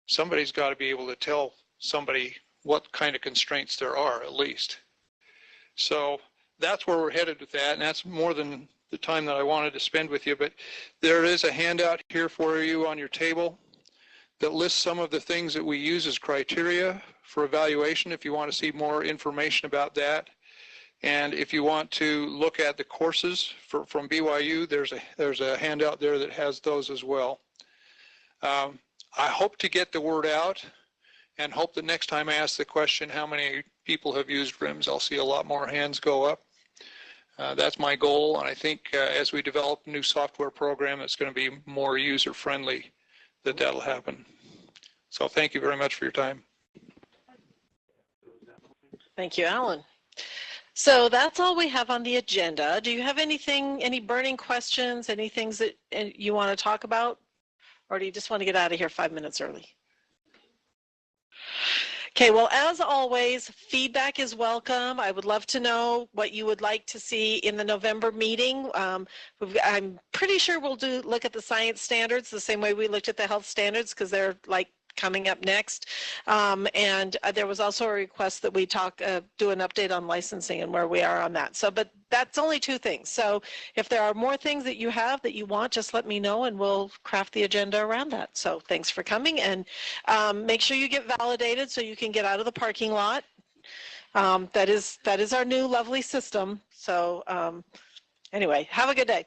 somebody's got to be able to tell somebody what kind of constraints there are, at least. So that's where we're headed with that, and that's more than the time that I wanted to spend with you. But there is a handout here for you on your table that lists some of the things that we use as criteria for evaluation, if you want to see more information about that. And if you want to look at the courses from BYU, there's a handout there that has those as well. I hope to get the word out, and hope that next time I ask the question, how many people have used RIMS, I'll see a lot more hands go up. That's my goal, and I think as we develop a new software program that's going to be more user-friendly, that'll happen. So thank you very much for your time. Thank you, Alan. So that's all we have on the agenda. Do you have anything, any burning questions, any things that you want to talk about? Or do you just want to get out of here 5 minutes early? Okay, well, as always, feedback is welcome. I would love to know what you would like to see in the November meeting. I'm pretty sure we'll look at the science standards the same way we looked at the health standards, because they're like coming up next. And there was also a request that we do an update on licensing and where we are on that. So, but that's only 2 things. So if there are more things that you have that you want, just let me know and we'll craft the agenda around that. So thanks for coming, and make sure you get validated so you can get out of the parking lot. That is our new lovely system. So anyway, have a good day.